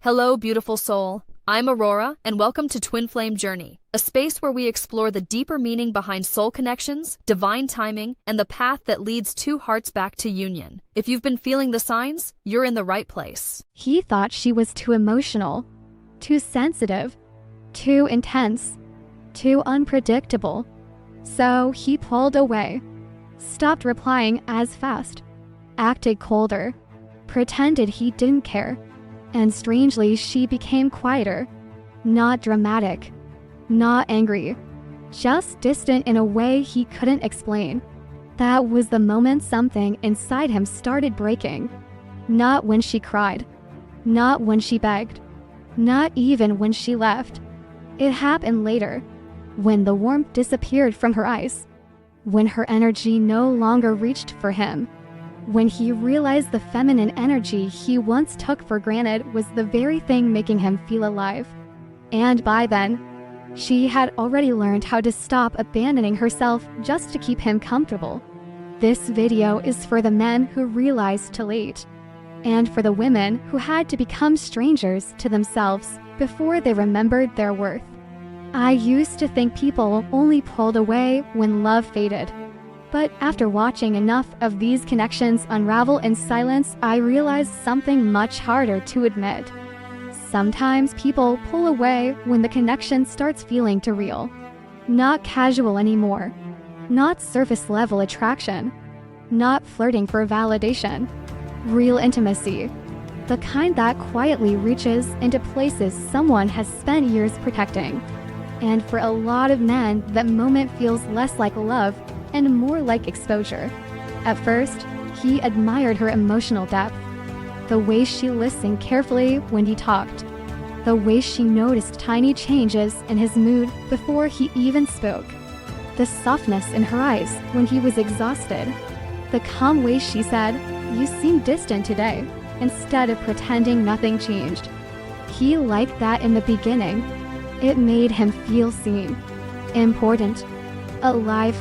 Hello, beautiful soul. I'm Aurora, and welcome to Twin Flame Journey, a space where we explore the deeper meaning behind soul connections, divine timing, and the path that leads two hearts back to union. If you've been feeling the signs, you're in the right place. He thought she was too emotional, too sensitive, too intense, too unpredictable. So he pulled away, stopped replying as fast, acted colder, pretended he didn't care. And strangely, she became quieter, not dramatic, not angry, just distant in a way he couldn't explain. That was the moment something inside him started breaking. Not when she cried, not when she begged, not even when she left. It happened later, when the warmth disappeared from her eyes, when her energy no longer reached for him. When he realized the feminine energy he once took for granted was the very thing making him feel alive. And by then, she had already learned how to stop abandoning herself just to keep him comfortable. This video is for the men who realized too late, and for the women who had to become strangers to themselves before they remembered their worth. I used to think people only pulled away when love faded. But after watching enough of these connections unravel in silence, I realized something much harder to admit. Sometimes people pull away when the connection starts feeling too real. Not casual anymore. Not surface-level attraction. Not flirting for validation. Real intimacy. The kind that quietly reaches into places someone has spent years protecting. And for a lot of men, that moment feels less like love and more like exposure. At first, he admired her emotional depth, the way she listened carefully when he talked, the way she noticed tiny changes in his mood before he even spoke, the softness in her eyes when he was exhausted, the calm way she said, "You seem distant today," instead of pretending nothing changed. He liked that in the beginning. It made him feel seen, important, alive.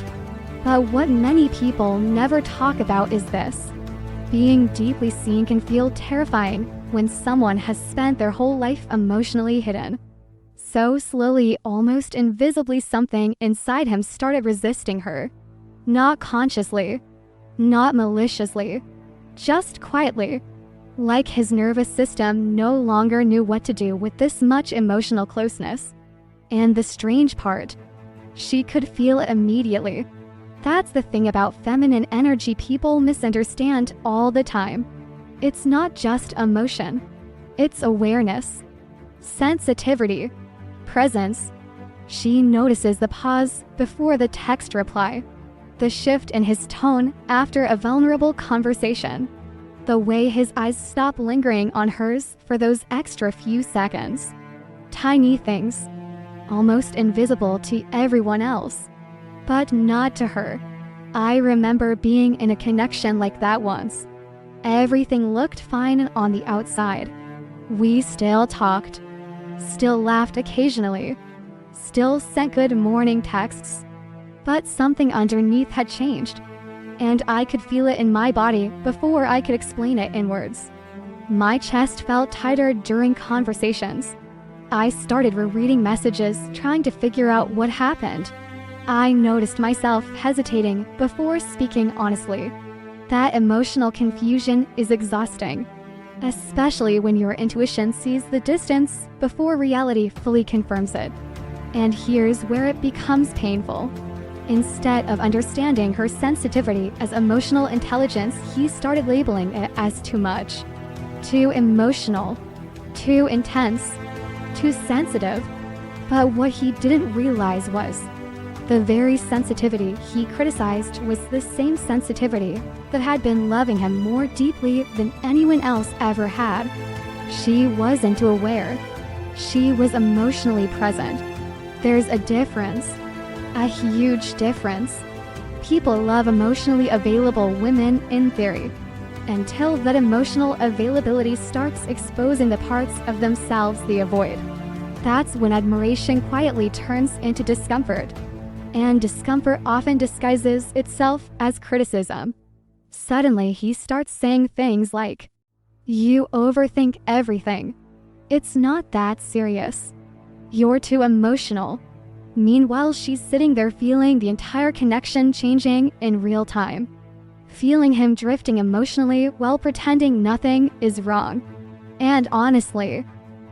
But what many people never talk about is this. Being deeply seen can feel terrifying when someone has spent their whole life emotionally hidden. So slowly, almost invisibly, something inside him started resisting her. Not consciously, not maliciously, just quietly. Like his nervous system no longer knew what to do with this much emotional closeness. And the strange part, she could feel it immediately. That's the thing about feminine energy people misunderstand all the time. It's not just emotion. It's awareness, sensitivity, presence. She notices the pause before the text reply, the shift in his tone after a vulnerable conversation, the way his eyes stop lingering on hers for those extra few seconds. Tiny things, almost invisible to everyone else. But not to her. I remember being in a connection like that once. Everything looked fine on the outside. We still talked, still laughed occasionally, still sent good morning texts. But something underneath had changed, and I could feel it in my body before I could explain it in words. My chest felt tighter during conversations. I started rereading messages, trying to figure out what happened. I noticed myself hesitating before speaking honestly. That emotional confusion is exhausting, especially when your intuition sees the distance before reality fully confirms it. And here's where it becomes painful. Instead of understanding her sensitivity as emotional intelligence, he started labeling it as too much. Too emotional, too intense, too sensitive. But what he didn't realize was, the very sensitivity he criticized was the same sensitivity that had been loving him more deeply than anyone else ever had. She wasn't aware. She was emotionally present. There's a difference, a huge difference. People love emotionally available women in theory, until that emotional availability starts exposing the parts of themselves they avoid. That's when admiration quietly turns into discomfort. And discomfort often disguises itself as criticism. Suddenly, he starts saying things like, "You overthink everything. It's not that serious. You're too emotional. Meanwhile, she's sitting there feeling the entire connection changing in real time. Feeling him drifting emotionally while pretending nothing is wrong. And honestly,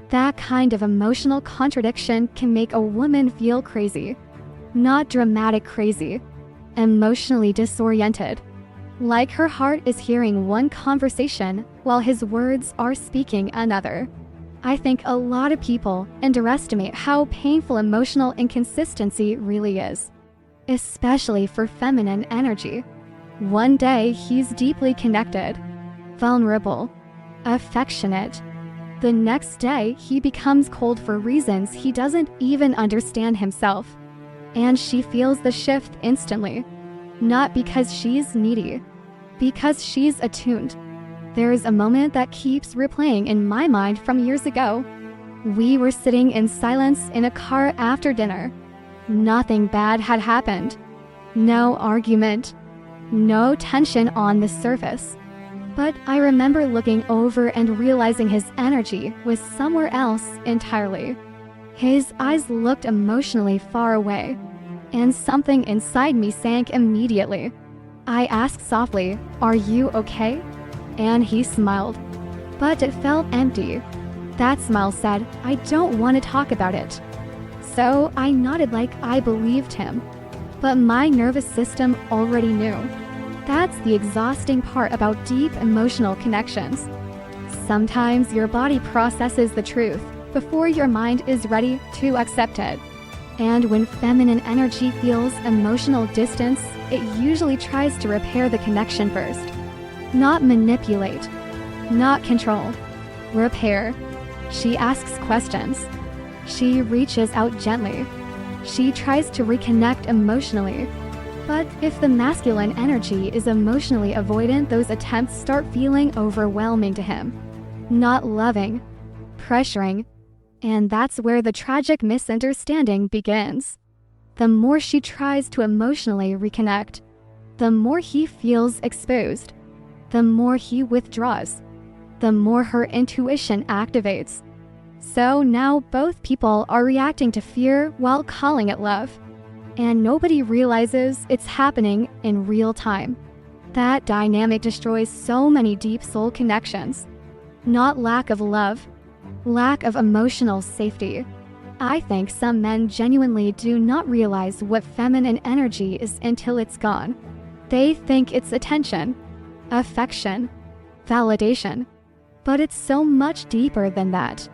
that kind of emotional contradiction can make a woman feel crazy. Not dramatic crazy, emotionally disoriented. Like her heart is hearing one conversation while his words are speaking another. I think a lot of people underestimate how painful emotional inconsistency really is, especially for feminine energy. One day he's deeply connected, vulnerable, affectionate. The next day he becomes cold for reasons he doesn't even understand himself. And she feels the shift instantly. Not because she's needy, because she's attuned. There's a moment that keeps replaying in my mind from years ago. We were sitting in silence in a car after dinner. Nothing bad had happened. No argument. No tension on the surface. But I remember looking over and realizing his energy was somewhere else entirely. His eyes looked emotionally far away, and something inside me sank immediately. I asked softly, "Are you okay?" And he smiled, but it felt empty. That smile said, "I don't want to talk about it." So I nodded like I believed him, but my nervous system already knew. That's the exhausting part about deep emotional connections. Sometimes your body processes the truth before your mind is ready to accept it. And when feminine energy feels emotional distance, it usually tries to repair the connection first. Not manipulate, not control. Repair. She asks questions. She reaches out gently. She tries to reconnect emotionally. But if the masculine energy is emotionally avoidant, those attempts start feeling overwhelming to him. Not loving, pressuring, and that's where the tragic misunderstanding begins. The more she tries to emotionally reconnect, the more he feels exposed, the more he withdraws, the more her intuition activates. So now both people are reacting to fear while calling it love. And nobody realizes it's happening in real time. That dynamic destroys so many deep soul connections. Not lack of love, lack of emotional safety. I think some men genuinely do not realize what feminine energy is until it's gone. They think it's attention, affection, validation. But it's so much deeper than that.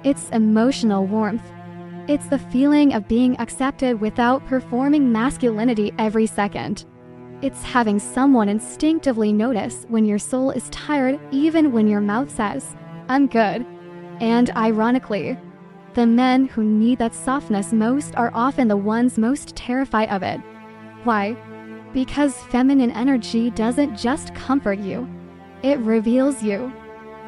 It's emotional warmth. It's the feeling of being accepted without performing masculinity every second. It's having someone instinctively notice when your soul is tired even when your mouth says, "I'm good." And ironically, the men who need that softness most are often the ones most terrified of it. Why? Because feminine energy doesn't just comfort you. It reveals you.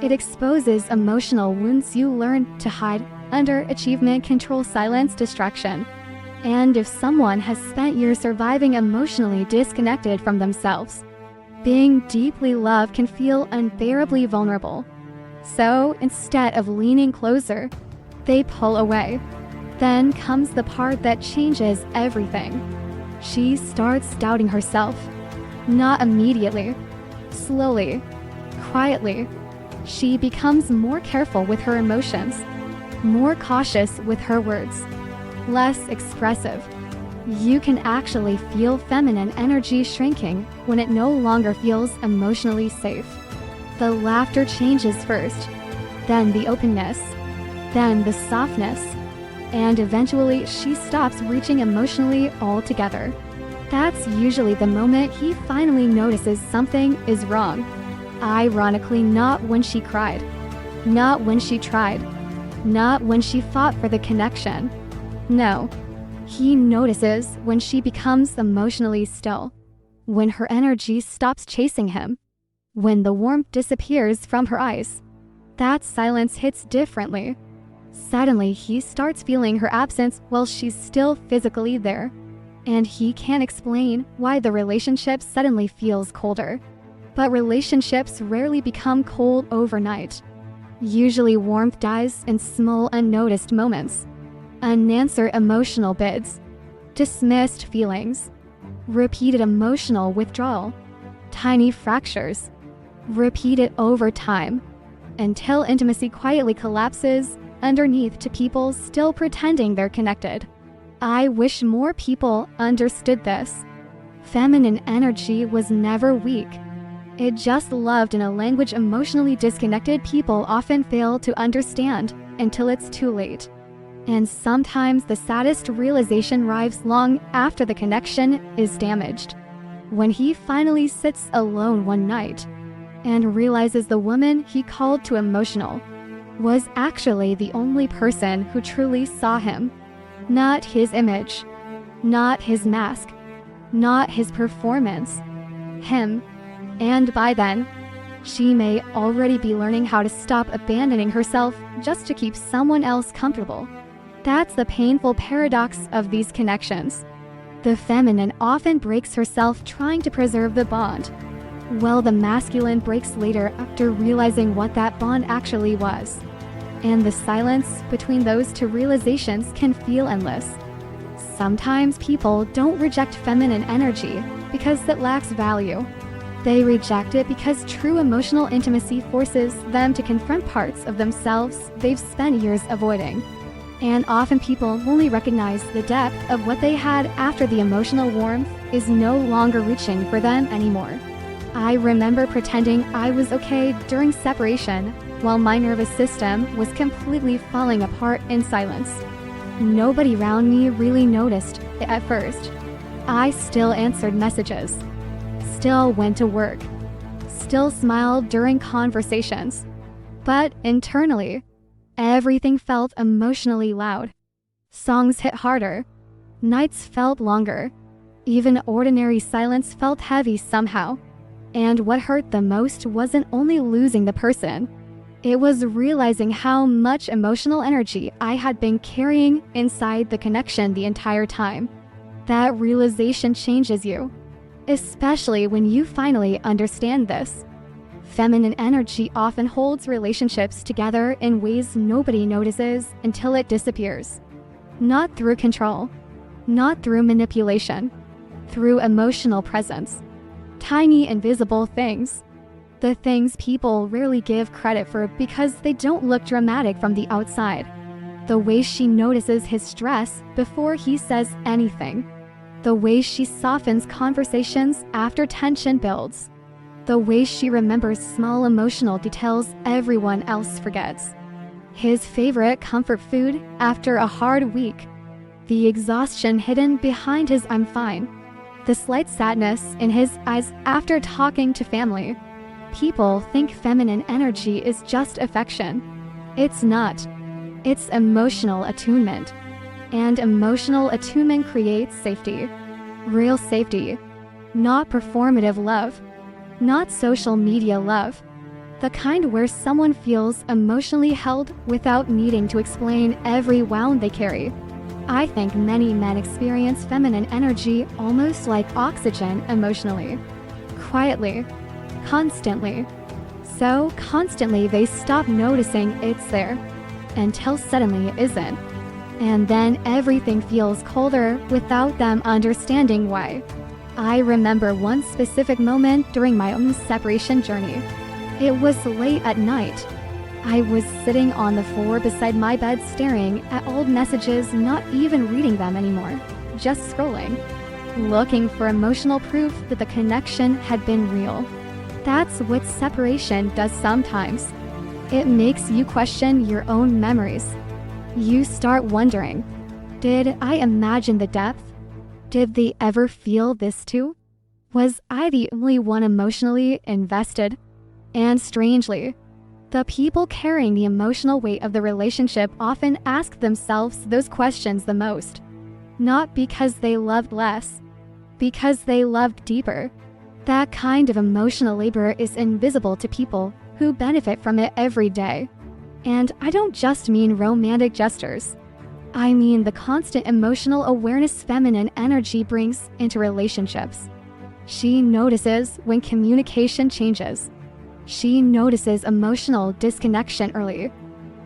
It exposes emotional wounds you learned to hide under achievement, control, silence, distraction. And if someone has spent years surviving emotionally disconnected from themselves, being deeply loved can feel unbearably vulnerable. So instead of leaning closer, they pull away. Then comes the part that changes everything. She starts doubting herself. Not immediately. Slowly. Quietly. She becomes more careful with her emotions. More cautious with her words, less expressive. You can actually feel feminine energy shrinking when it no longer feels emotionally safe. The laughter changes first, then the openness, then the softness, and eventually she stops reaching emotionally altogether. That's usually the moment he finally notices something is wrong. Ironically, not when she cried, not when she tried, not when she fought for the connection. No, he notices when she becomes emotionally still, when her energy stops chasing him, when the warmth disappears from her eyes. That silence hits differently. Suddenly, he starts feeling her absence while she's still physically there, and he can't explain why the relationship suddenly feels colder. But relationships rarely become cold overnight. Usually warmth dies in small unnoticed moments. Unanswered emotional bids. Dismissed feelings. Repeated emotional withdrawal. Tiny fractures. Repeated over time. Until intimacy quietly collapses underneath to people still pretending they're connected. I wish more people understood this. Feminine energy was never weak. It just loved in a language emotionally disconnected people often fail to understand until it's too late. And sometimes the saddest realization arrives long after the connection is damaged. When he finally sits alone one night and realizes the woman he called to emotional was actually the only person who truly saw him. Not his image, not his mask, not his performance, him. And by then, she may already be learning how to stop abandoning herself just to keep someone else comfortable. That's the painful paradox of these connections. The feminine often breaks herself trying to preserve the bond, while the masculine breaks later after realizing what that bond actually was. And the silence between those two realizations can feel endless. Sometimes people don't reject feminine energy because it lacks value. They reject it because true emotional intimacy forces them to confront parts of themselves they've spent years avoiding. And often people only recognize the depth of what they had after the emotional warmth is no longer reaching for them anymore. I remember pretending I was okay during separation while my nervous system was completely falling apart in silence. Nobody around me really noticed it at first. I still answered messages, still went to work, still smiled during conversations. But internally, everything felt emotionally loud. Songs hit harder. Nights felt longer. Even ordinary silence felt heavy somehow. And what hurt the most wasn't only losing the person. It was realizing how much emotional energy I had been carrying inside the connection the entire time. That realization changes you, especially when you finally understand this. Feminine energy often holds relationships together in ways nobody notices until it disappears. Not through control, not through manipulation, through emotional presence. Tiny invisible things. The things people rarely give credit for because they don't look dramatic from the outside. The way she notices his stress before he says anything. The way she softens conversations after tension builds. The way she remembers small emotional details everyone else forgets. His favorite comfort food after a hard week. The exhaustion hidden behind his "I'm fine." The slight sadness in his eyes after talking to family. People think feminine energy is just affection. It's not. It's emotional attunement. And emotional attunement creates safety. Real safety. Not performative love. Not social media love. The kind where someone feels emotionally held without needing to explain every wound they carry. I think many men experience feminine energy almost like oxygen emotionally. Quietly. Constantly. So constantly they stop noticing it's there, until suddenly it isn't. And then everything feels colder without them understanding why. I remember one specific moment during my own separation journey. It was late at night. I was sitting on the floor beside my bed staring at old messages, not even reading them anymore, just scrolling, looking for emotional proof that the connection had been real. That's what separation does sometimes. It makes you question your own memories. You start wondering, did I imagine the depth? Did they ever feel this too? Was I the only one emotionally invested? And strangely, the people carrying the emotional weight of the relationship often ask themselves those questions the most. Not because they loved less, because they loved deeper. That kind of emotional labor is invisible to people who benefit from it every day. And I don't just mean romantic gestures. I mean the constant emotional awareness feminine energy brings into relationships. She notices when communication changes, She notices emotional disconnection early.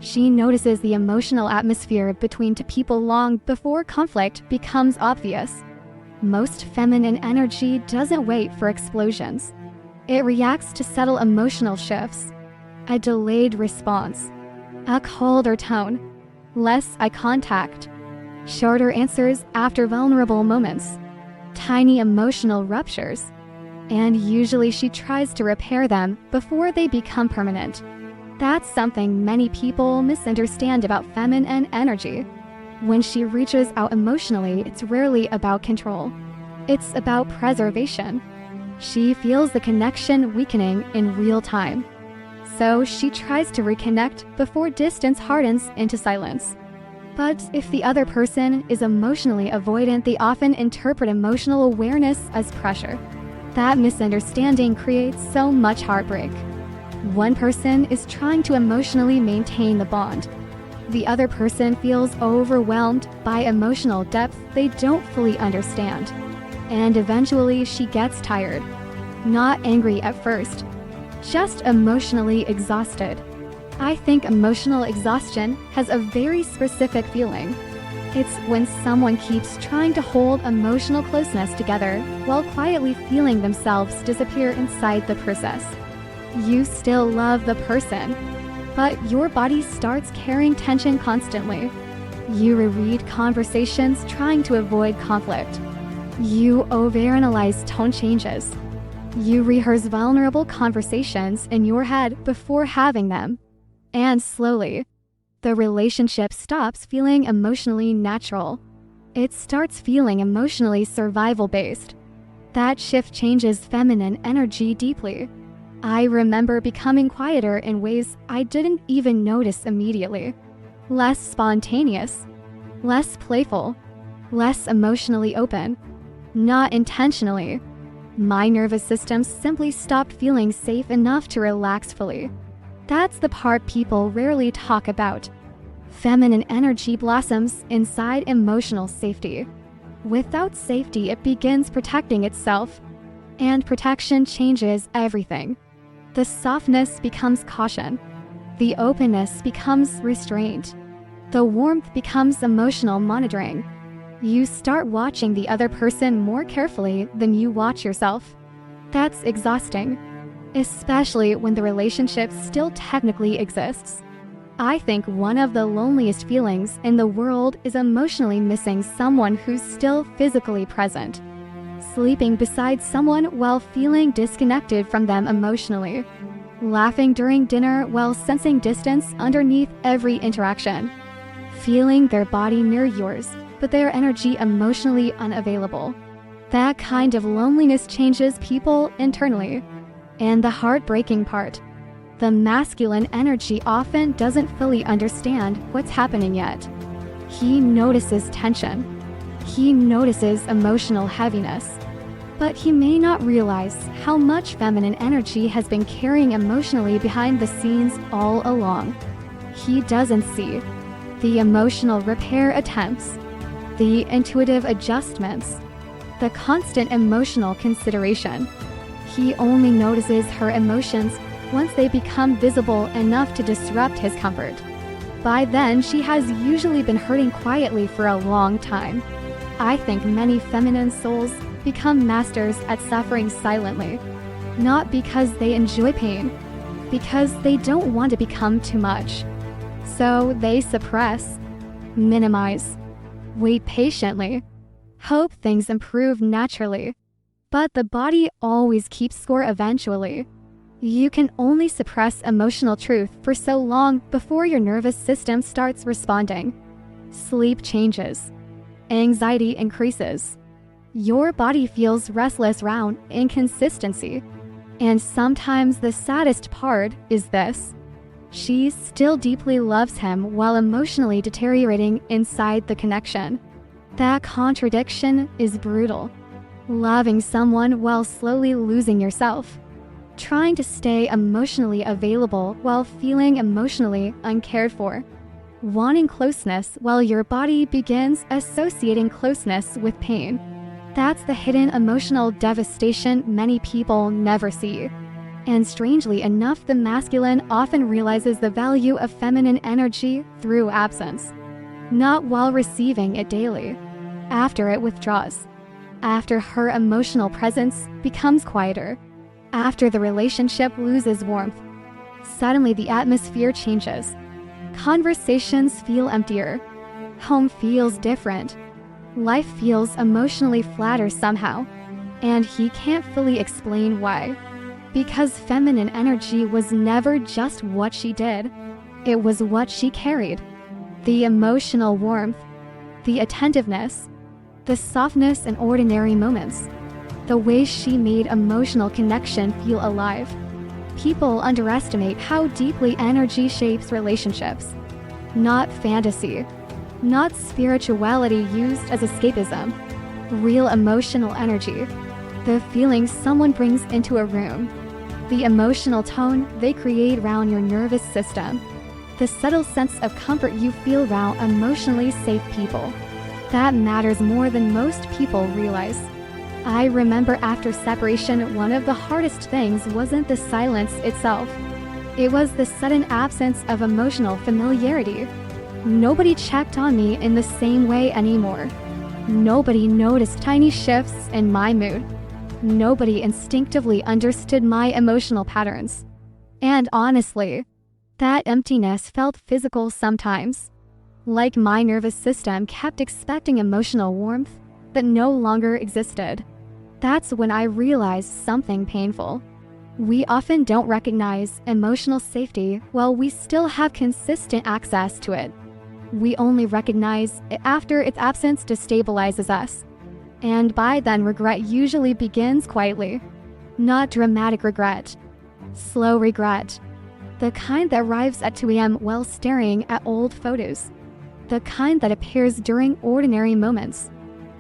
She notices the emotional atmosphere between two people long before conflict becomes obvious. Most feminine energy doesn't wait for explosions. It reacts to subtle emotional shifts. A delayed response, a colder tone, less eye contact, shorter answers after vulnerable moments, tiny emotional ruptures, and usually she tries to repair them before they become permanent. That's something many people misunderstand about feminine energy. When she reaches out emotionally, it's rarely about control. It's about preservation. She feels the connection weakening in real time. So she tries to reconnect before distance hardens into silence. But if the other person is emotionally avoidant, they often interpret emotional awareness as pressure. That misunderstanding creates so much heartbreak. One person is trying to emotionally maintain the bond. The other person feels overwhelmed by emotional depth they don't fully understand. And eventually she gets tired. Not angry at first, just emotionally exhausted. I think emotional exhaustion has a very specific feeling. It's when someone keeps trying to hold emotional closeness together while quietly feeling themselves disappear inside the process. You still love the person, but your body starts carrying tension constantly. You reread conversations trying to avoid conflict. You overanalyze tone changes. You rehearse vulnerable conversations in your head before having them. And slowly, the relationship stops feeling emotionally natural. It starts feeling emotionally survival-based. That shift changes feminine energy deeply. I remember becoming quieter in ways I didn't even notice immediately. Less spontaneous, less playful, less emotionally open. Not intentionally. My nervous system simply stopped feeling safe enough to relax fully. That's the part people rarely talk about. Feminine energy blossoms inside emotional safety. Without safety, it begins protecting itself. And protection changes everything. The softness becomes caution. The openness becomes restraint. The warmth becomes emotional monitoring. You start watching the other person more carefully than you watch yourself. That's exhausting, especially when the relationship still technically exists. I think one of the loneliest feelings in the world is emotionally missing someone who's still physically present. Sleeping beside someone while feeling disconnected from them emotionally. Laughing during dinner while sensing distance underneath every interaction. Feeling their body near yours, but their energy emotionally unavailable. That kind of loneliness changes people internally. And the heartbreaking part, the masculine energy often doesn't fully understand what's happening yet. He notices tension. He notices emotional heaviness. But he may not realize how much feminine energy has been carrying emotionally behind the scenes all along. He doesn't see the emotional repair attempts, the intuitive adjustments, the constant emotional consideration. He only notices her emotions once they become visible enough to disrupt his comfort. By then, she has usually been hurting quietly for a long time. I think many feminine souls become masters at suffering silently, not because they enjoy pain, because they don't want to become too much. So they suppress, minimize, wait patiently, hope things improve naturally. But the body always keeps score eventually. You can only suppress emotional truth for so long before your nervous system starts responding. Sleep changes. Anxiety increases. Your body feels restless around inconsistency. And sometimes the saddest part is this. She still deeply loves him while emotionally deteriorating inside the connection. That contradiction is brutal. Loving someone while slowly losing yourself. Trying to stay emotionally available while feeling emotionally uncared for. Wanting closeness while your body begins associating closeness with pain. That's the hidden emotional devastation many people never see. And strangely enough, the masculine often realizes the value of feminine energy through absence, not while receiving it daily. After it withdraws, after her emotional presence becomes quieter, after the relationship loses warmth, suddenly the atmosphere changes. Conversations feel emptier. Home feels different. Life feels emotionally flatter somehow. And he can't fully explain why. Because feminine energy was never just what she did. It was what she carried. The emotional warmth, the attentiveness, the softness in ordinary moments, the way she made emotional connection feel alive. People underestimate how deeply energy shapes relationships. Not fantasy, not spirituality used as escapism. Real emotional energy, the feelings someone brings into a room, the emotional tone they create around your nervous system, the subtle sense of comfort you feel around emotionally safe people. That matters more than most people realize. I remember after separation, one of the hardest things wasn't the silence itself. It was the sudden absence of emotional familiarity. Nobody checked on me in the same way anymore. Nobody noticed tiny shifts in my mood. Nobody instinctively understood my emotional patterns. And honestly, that emptiness felt physical sometimes. Like my nervous system kept expecting emotional warmth that no longer existed. That's when I realized something painful. We often don't recognize emotional safety while we still have consistent access to it. We only recognize it after its absence destabilizes us. And by then, regret usually begins quietly. Not dramatic regret. Slow regret. The kind that arrives at 2 a.m. while staring at old photos. The kind that appears during ordinary moments.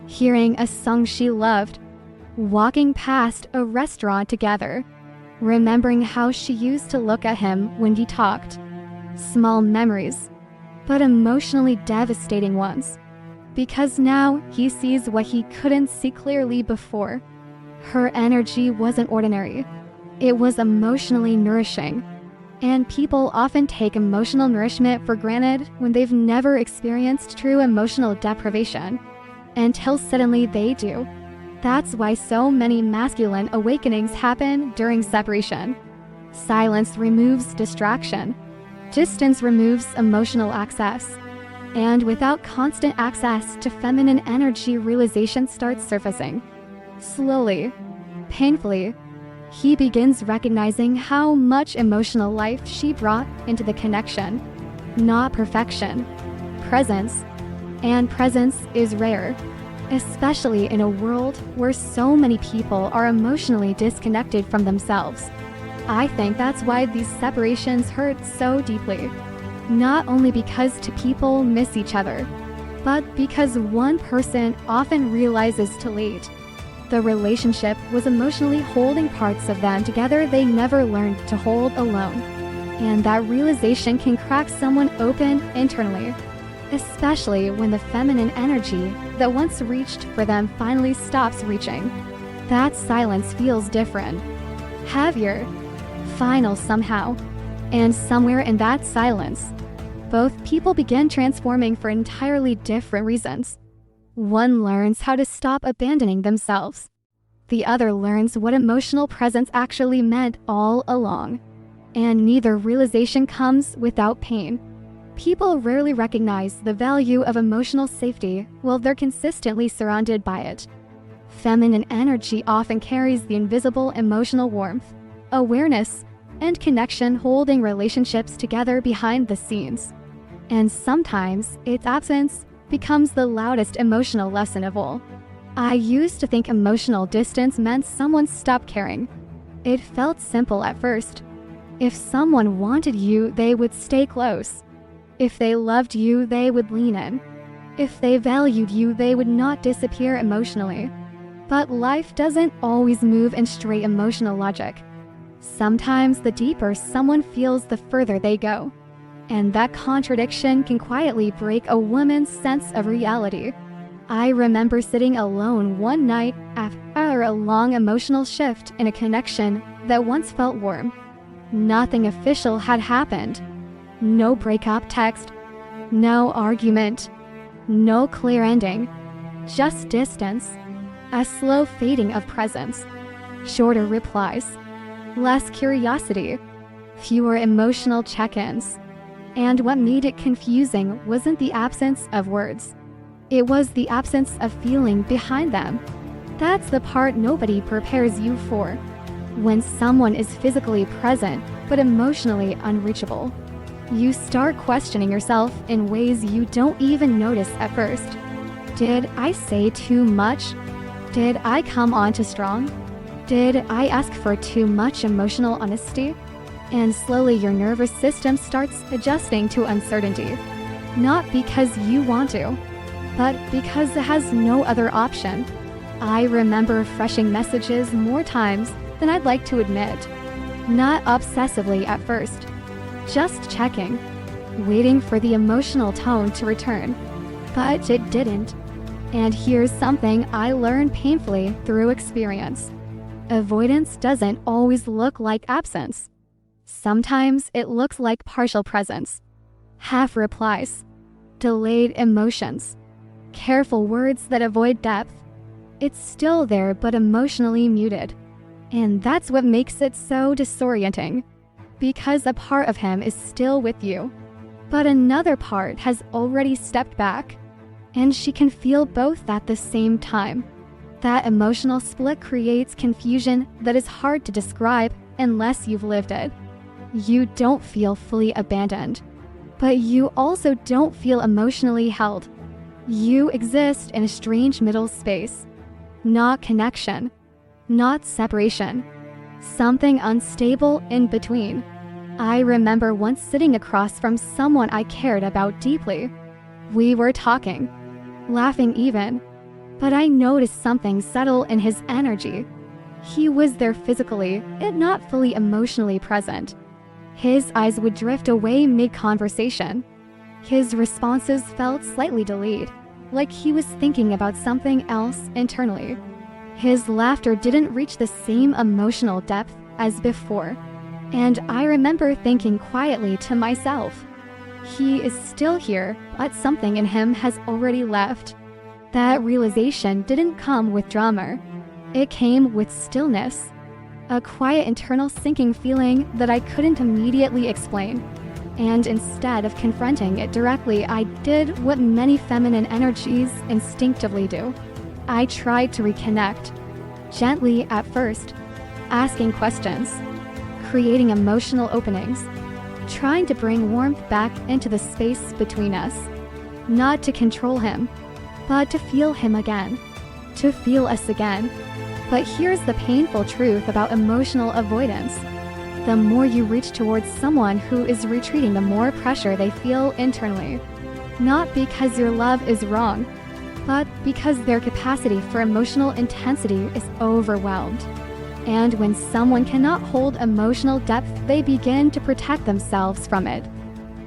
Hearing a song she loved. Walking past a restaurant together. Remembering how she used to look at him when he talked. Small memories, but emotionally devastating ones. Because now he sees what he couldn't see clearly before. Her energy wasn't ordinary. It was emotionally nourishing. And people often take emotional nourishment for granted when they've never experienced true emotional deprivation. Until suddenly they do. That's why so many masculine awakenings happen during separation. Silence removes distraction. Distance removes emotional access. And without constant access to feminine energy, realization starts surfacing. Slowly, painfully, he begins recognizing how much emotional life she brought into the connection. Not perfection, presence. And presence is rare, especially in a world where so many people are emotionally disconnected from themselves. I think that's why these separations hurt so deeply. Not only because two people miss each other, but because one person often realizes too late. The relationship was emotionally holding parts of them together they never learned to hold alone. And that realization can crack someone open internally, especially when the feminine energy that once reached for them finally stops reaching. That silence feels different, heavier, final somehow. And somewhere in that silence, both people begin transforming for entirely different reasons. One learns how to stop abandoning themselves. The other learns what emotional presence actually meant all along. And neither realization comes without pain. People rarely recognize the value of emotional safety while they're consistently surrounded by it. Feminine energy often carries the invisible emotional warmth, awareness, and connection holding relationships together behind the scenes. And sometimes its absence becomes the loudest emotional lesson of all. I used to think emotional distance meant someone stopped caring. It felt simple at first. If someone wanted you, they would stay close. If they loved you, they would lean in. If they valued you, they would not disappear emotionally. But life doesn't always move in straight emotional logic. Sometimes the deeper someone feels, the further they go. And that contradiction can quietly break a woman's sense of reality. I remember sitting alone one night after a long emotional shift in a connection that once felt warm. Nothing official had happened. No breakup text, no argument, no clear ending, just distance, a slow fading of presence, shorter replies, less curiosity, fewer emotional check-ins. And what made it confusing wasn't the absence of words. It was the absence of feeling behind them. That's the part nobody prepares you for. When someone is physically present but emotionally unreachable, you start questioning yourself in ways you don't even notice at first. Did I say too much? Did I come on too strong? Did I ask for too much emotional honesty? And slowly your nervous system starts adjusting to uncertainty. Not because you want to, but because it has no other option. I remember refreshing messages more times than I'd like to admit. Not obsessively at first, just checking, waiting for the emotional tone to return. But it didn't. And here's something I learned painfully through experience. Avoidance doesn't always look like absence. Sometimes it looks like partial presence, half replies, delayed emotions, careful words that avoid depth. It's still there but emotionally muted. And that's what makes it so disorienting. Because a part of him is still with you, but another part has already stepped back. And she can feel both at the same time. That emotional split creates confusion that is hard to describe unless you've lived it. You don't feel fully abandoned, but you also don't feel emotionally held. You exist in a strange middle space. Not connection, not separation. Something unstable in between. I remember once sitting across from someone I cared about deeply. We were talking, laughing even, but I noticed something subtle in his energy. He was there physically, yet not fully emotionally present. His eyes would drift away mid-conversation. His responses felt slightly delayed, like he was thinking about something else internally. His laughter didn't reach the same emotional depth as before, and I remember thinking quietly to myself, he is still here, but something in him has already left. That realization didn't come with drama. It came with stillness. A quiet internal sinking feeling that I couldn't immediately explain. And instead of confronting it directly, I did what many feminine energies instinctively do. I tried to reconnect. Gently at first, asking questions, creating emotional openings, trying to bring warmth back into the space between us. Not to control him, but to feel him again, to feel us again. But here's the painful truth about emotional avoidance. The more you reach towards someone who is retreating, the more pressure they feel internally. Not because your love is wrong, but because their capacity for emotional intensity is overwhelmed. And when someone cannot hold emotional depth, they begin to protect themselves from it.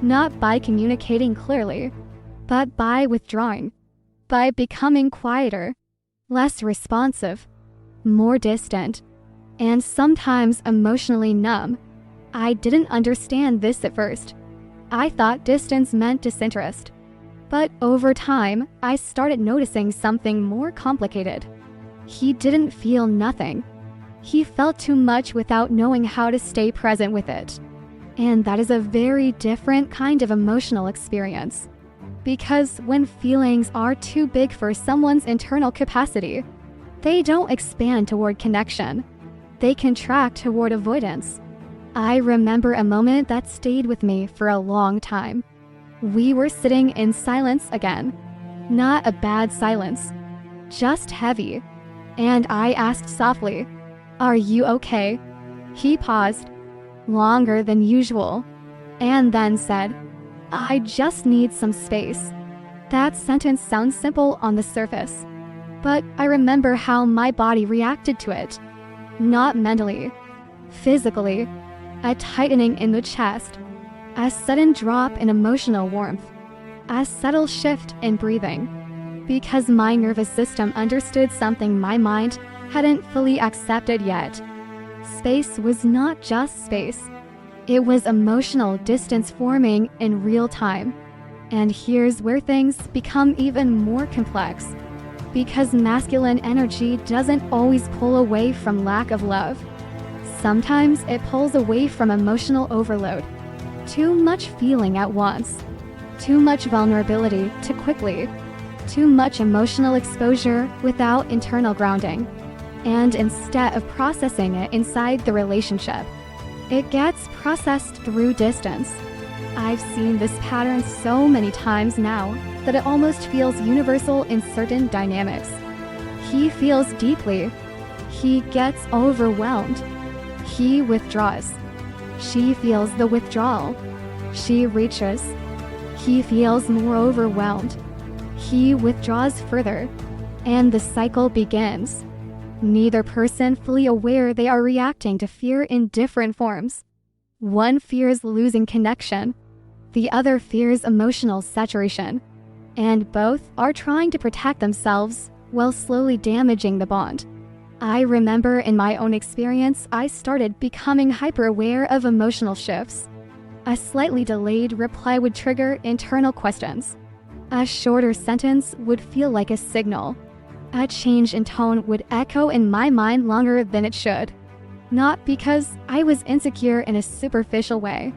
Not by communicating clearly, but by withdrawing, by becoming quieter, less responsive, more distant, and sometimes emotionally numb. I didn't understand this at first. I thought distance meant disinterest. But over time, I started noticing something more complicated. He didn't feel nothing. He felt too much without knowing how to stay present with it. And that is a very different kind of emotional experience. Because when feelings are too big for someone's internal capacity, they don't expand toward connection. They contract toward avoidance. I remember a moment that stayed with me for a long time. We were sitting in silence again. Not a bad silence, just heavy. And I asked softly, "Are you okay?" He paused, longer than usual, and then said, "I just need some space." That sentence sounds simple on the surface, but I remember how my body reacted to it. Not mentally, physically, a tightening in the chest, a sudden drop in emotional warmth, a subtle shift in breathing, because my nervous system understood something my mind hadn't fully accepted yet. Space was not just space. It was emotional distance forming in real time. And here's where things become even more complex. Because masculine energy doesn't always pull away from lack of love. Sometimes it pulls away from emotional overload. Too much feeling at once. Too much vulnerability too quickly. Too much emotional exposure without internal grounding. And instead of processing it inside the relationship, it gets processed through distance. I've seen this pattern so many times now that it almost feels universal in certain dynamics. He feels deeply. He gets overwhelmed. He withdraws. She feels the withdrawal. She reaches. He feels more overwhelmed. He withdraws further. And the cycle begins. Neither person fully aware they are reacting to fear in different forms. One fears losing connection. The other fears emotional saturation. And both are trying to protect themselves while slowly damaging the bond. I remember in my own experience, I started becoming hyper-aware of emotional shifts. A slightly delayed reply would trigger internal questions. A shorter sentence would feel like a signal. A change in tone would echo in my mind longer than it should. Not because I was insecure in a superficial way,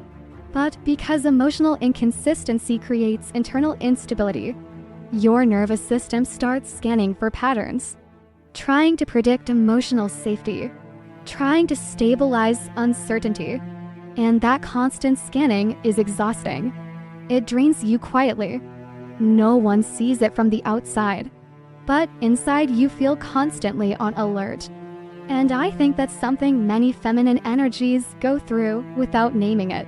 but because emotional inconsistency creates internal instability. Your nervous system starts scanning for patterns, trying to predict emotional safety, trying to stabilize uncertainty. And that constant scanning is exhausting. It drains you quietly. No one sees it from the outside, but inside you feel constantly on alert. And I think that's something many feminine energies go through without naming it.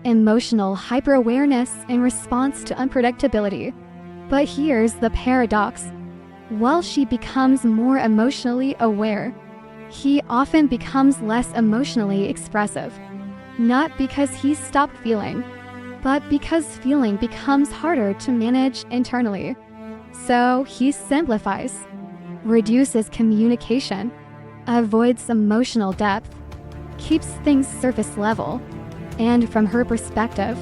Emotional hyper-awareness in response to unpredictability. But here's the paradox. While she becomes more emotionally aware, he often becomes less emotionally expressive. Not because he's stopped feeling, but because feeling becomes harder to manage internally. So he simplifies, reduces communication, avoids emotional depth, keeps things surface level. And from her perspective,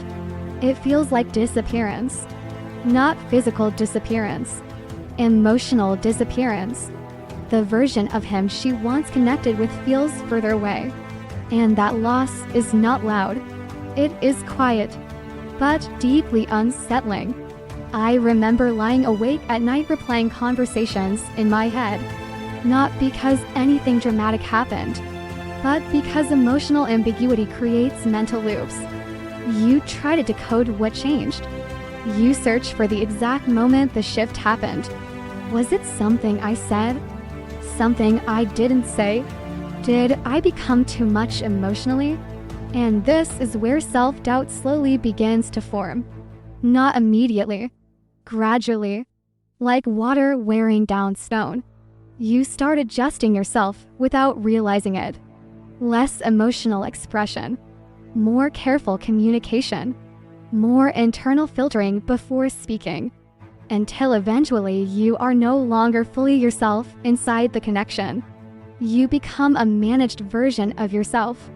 it feels like disappearance. Not physical disappearance, emotional disappearance. The version of him she once connected with feels further away. And that loss is not loud. It is quiet, but deeply unsettling. I remember lying awake at night replaying conversations in my head. Not because anything dramatic happened, but because emotional ambiguity creates mental loops. You try to decode what changed. You search for the exact moment the shift happened. Was it something I said? Something I didn't say? Did I become too much emotionally? And this is where self-doubt slowly begins to form. Not immediately, gradually, like water wearing down stone. You start adjusting yourself without realizing it. Less emotional expression, more careful communication, more internal filtering before speaking, until eventually you are no longer fully yourself inside the connection. You become a managed version of yourself,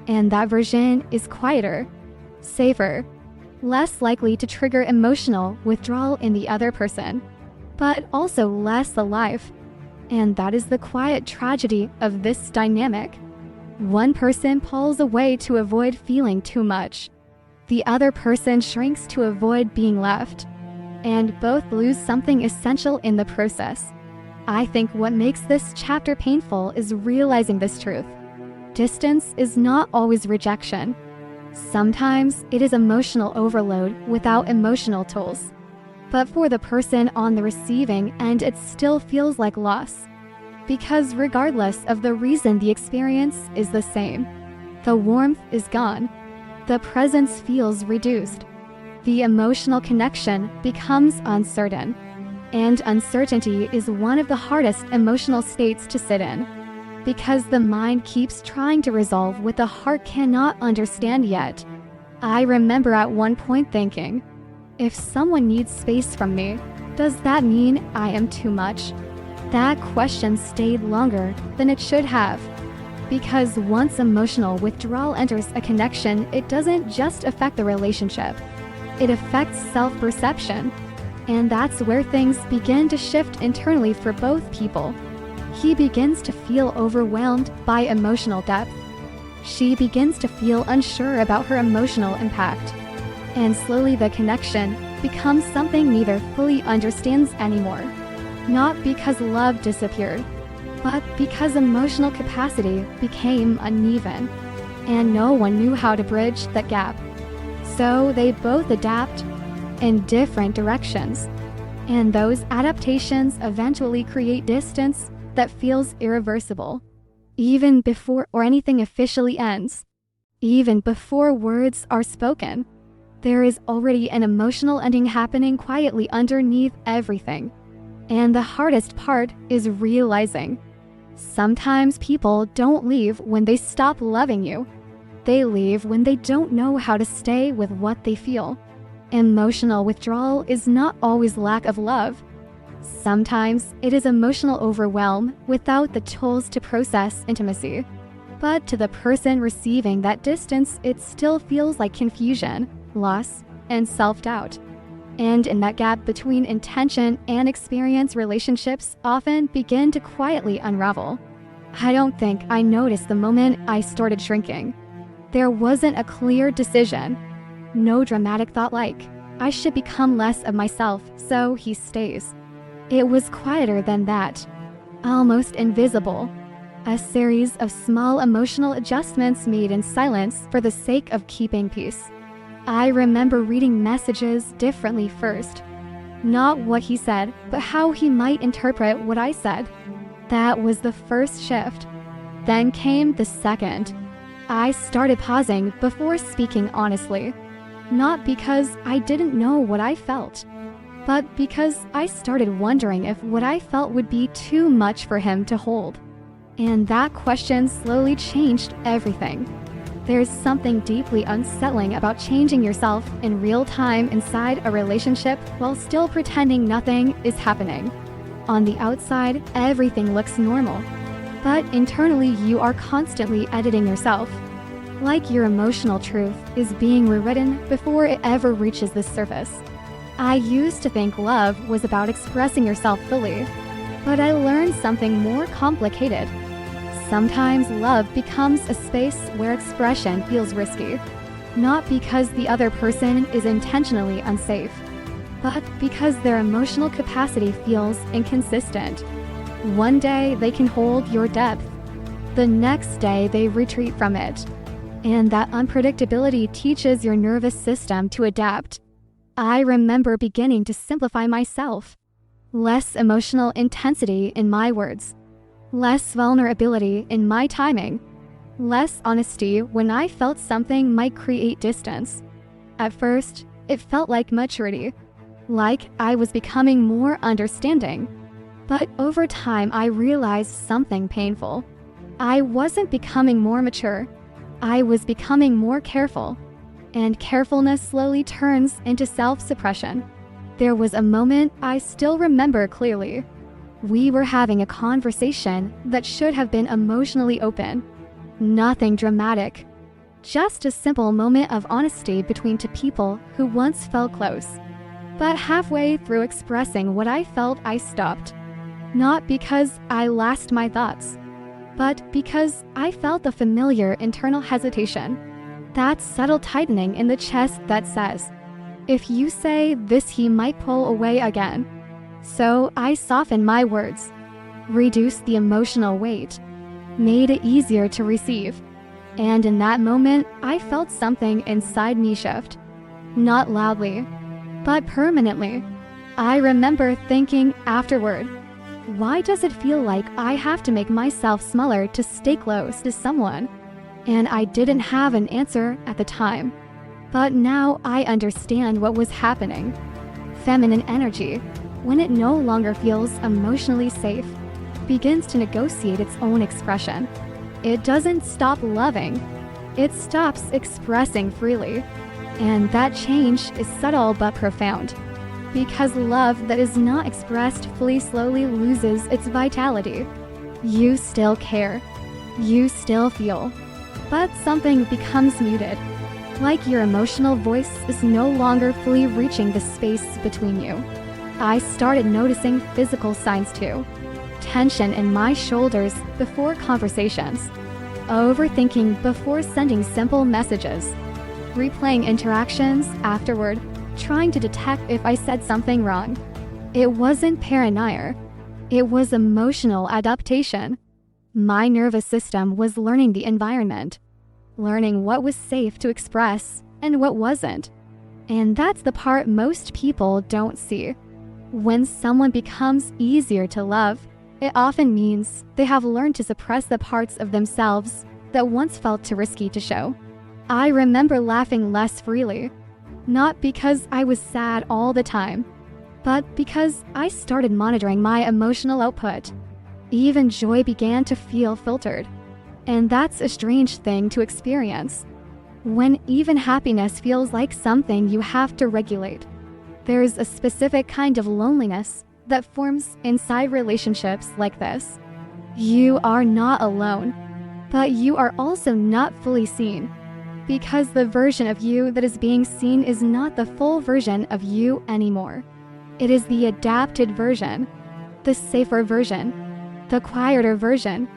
and that version is quieter, safer, less likely to trigger emotional withdrawal in the other person, but also less alive. And that is the quiet tragedy of this dynamic. One person pulls away to avoid feeling too much. The other person shrinks to avoid being left. And both lose something essential in the process. I think what makes this chapter painful is realizing this truth. Distance is not always rejection. Sometimes it is emotional overload without emotional tools. But for the person on the receiving end, it still feels like loss. Because regardless of the reason, the experience is the same. The warmth is gone. The presence feels reduced. The emotional connection becomes uncertain. And uncertainty is one of the hardest emotional states to sit in. Because the mind keeps trying to resolve what the heart cannot understand yet. I remember at one point thinking, if someone needs space from me, does that mean I am too much? That question stayed longer than it should have. Because once emotional withdrawal enters a connection, it doesn't just affect the relationship. It affects self-perception. And that's where things begin to shift internally for both people. He begins to feel overwhelmed by emotional depth. She begins to feel unsure about her emotional impact. And slowly the connection becomes something neither fully understands anymore. Not because love disappeared, but because emotional capacity became uneven, and no one knew how to bridge that gap. So they both adapt in different directions, and those adaptations eventually create distance that feels irreversible, even before anything officially ends. Even before words are spoken, there is already an emotional ending happening quietly underneath everything. And the hardest part is realizing sometimes people don't leave when they stop loving you. They leave when they don't know how to stay with what they feel. Emotional withdrawal is not always lack of love. Sometimes it is emotional overwhelm without the tools to process intimacy. But to the person receiving that distance, it still feels like confusion, loss, and self-doubt. And in that gap between intention and experience, relationships often begin to quietly unravel. I don't think I noticed the moment I started shrinking. There wasn't a clear decision. No dramatic thought like, I should become less of myself so he stays. It was quieter than that, almost invisible. A series of small emotional adjustments made in silence for the sake of keeping peace. I remember reading messages differently first. Not what he said, but how he might interpret what I said. That was the first shift. Then came the second. I started pausing before speaking honestly. Not because I didn't know what I felt, but because I started wondering if what I felt would be too much for him to hold. And that question slowly changed everything. There's something deeply unsettling about changing yourself in real time inside a relationship while still pretending nothing is happening. On the outside, everything looks normal, but internally you are constantly editing yourself. Like your emotional truth is being rewritten before it ever reaches the surface. I used to think love was about expressing yourself fully, but I learned something more complicated. Sometimes love becomes a space where expression feels risky, not because the other person is intentionally unsafe, but because their emotional capacity feels inconsistent. One day they can hold your depth, the next day they retreat from it, and that unpredictability teaches your nervous system to adapt. I remember beginning to simplify myself. Less emotional intensity in my words. Less vulnerability in my timing. Less honesty when I felt something might create distance. At first, it felt like maturity. Like I was becoming more understanding. But over time, I realized something painful. I wasn't becoming more mature. I was becoming more careful. And carefulness slowly turns into self-suppression. There was a moment I still remember clearly. We were having a conversation that should have been emotionally open. Nothing dramatic. Just a simple moment of honesty between two people who once felt close. But halfway through expressing what I felt, I stopped. Not because I lost my thoughts, but because I felt the familiar internal hesitation. That subtle tightening in the chest that says, if you say this, he might pull away again. So I softened my words, reduced the emotional weight, made it easier to receive. And in that moment, I felt something inside me shift. Not loudly, but permanently. I remember thinking afterward, why does it feel like I have to make myself smaller to stay close to someone? And I didn't have an answer at the time. But now I understand what was happening. Feminine energy, when it no longer feels emotionally safe, begins to negotiate its own expression. It doesn't stop loving. It stops expressing freely. And that change is subtle but profound. Because love that is not expressed fully slowly loses its vitality. You still care. You still feel, but something becomes muted. Like your emotional voice is no longer fully reaching the space between you. I started noticing physical signs too. Tension in my shoulders before conversations. Overthinking before sending simple messages. Replaying interactions afterward, trying to detect if I said something wrong. It wasn't paranoia. It was emotional adaptation. My nervous system was learning the environment, learning what was safe to express and what wasn't. And that's the part most people don't see. When someone becomes easier to love, it often means they have learned to suppress the parts of themselves that once felt too risky to show. I remember laughing less freely, not because I was sad all the time, but because I started monitoring my emotional output. Even joy began to feel filtered. And that's a strange thing to experience. When even happiness feels like something you have to regulate. There's a specific kind of loneliness that forms inside relationships like this. You are not alone, but you are also not fully seen. Because the version of you that is being seen is not the full version of you anymore. It is the adapted version, the safer version, the quieter version.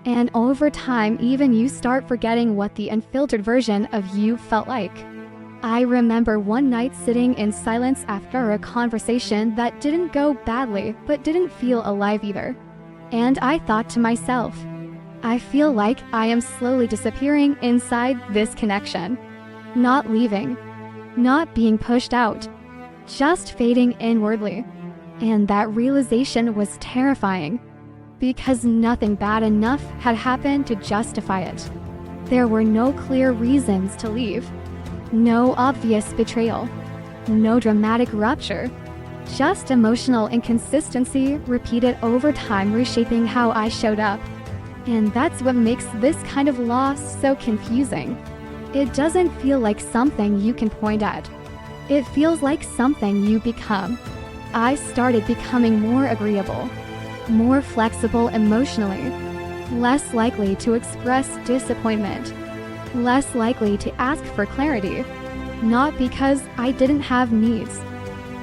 And over time, even you start forgetting what the unfiltered version of you felt like. I remember one night sitting in silence after a conversation that didn't go badly but didn't feel alive either. And I thought to myself, I feel like I am slowly disappearing inside this connection. Not leaving, not being pushed out, just fading inwardly. And that realization was terrifying, because nothing bad enough had happened to justify it. There were no clear reasons to leave, no obvious betrayal, no dramatic rupture, just emotional inconsistency repeated over time, reshaping how I showed up. And that's what makes this kind of loss so confusing. It doesn't feel like something you can point at. It feels like something you become. I started becoming more agreeable, more flexible emotionally, less likely to express disappointment, less likely to ask for clarity, not because I didn't have needs,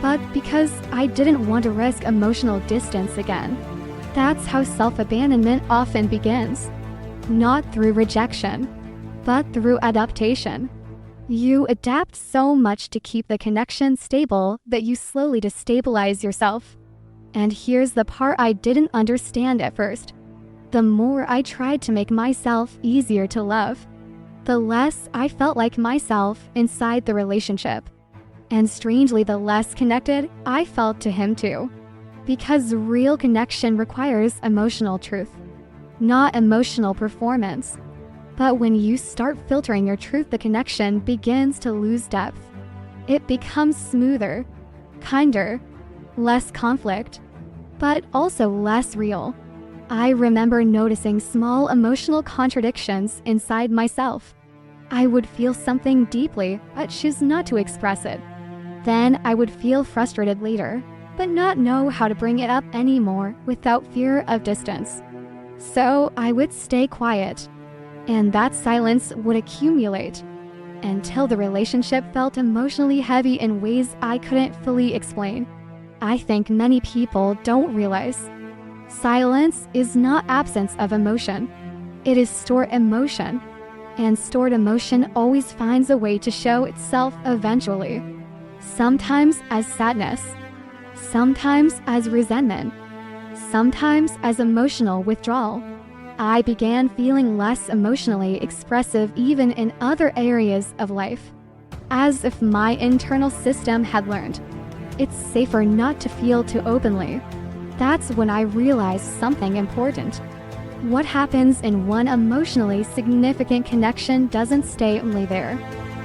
but because I didn't want to risk emotional distance again. That's how self-abandonment often begins, not through rejection, but through adaptation. You adapt so much to keep the connection stable that you slowly destabilize yourself. And here's the part I didn't understand at first. The more I tried to make myself easier to love, the less I felt like myself inside the relationship. And strangely, the less connected I felt to him too. Because real connection requires emotional truth, not emotional performance. But when you start filtering your truth, the connection begins to lose depth. It becomes smoother, kinder, less conflict, but also less real. I remember noticing small emotional contradictions inside myself. I would feel something deeply, but choose not to express it. Then I would feel frustrated later, but not know how to bring it up anymore without fear of distance. So I would stay quiet, and that silence would accumulate until the relationship felt emotionally heavy in ways I couldn't fully explain. I think many people don't realize silence is not absence of emotion. It is stored emotion, and stored emotion always finds a way to show itself eventually. Sometimes as sadness, sometimes as resentment, sometimes as emotional withdrawal. I began feeling less emotionally expressive even in other areas of life, as if my internal system had learned it's safer not to feel too openly. That's when I realized something important. What happens in one emotionally significant connection doesn't stay only there.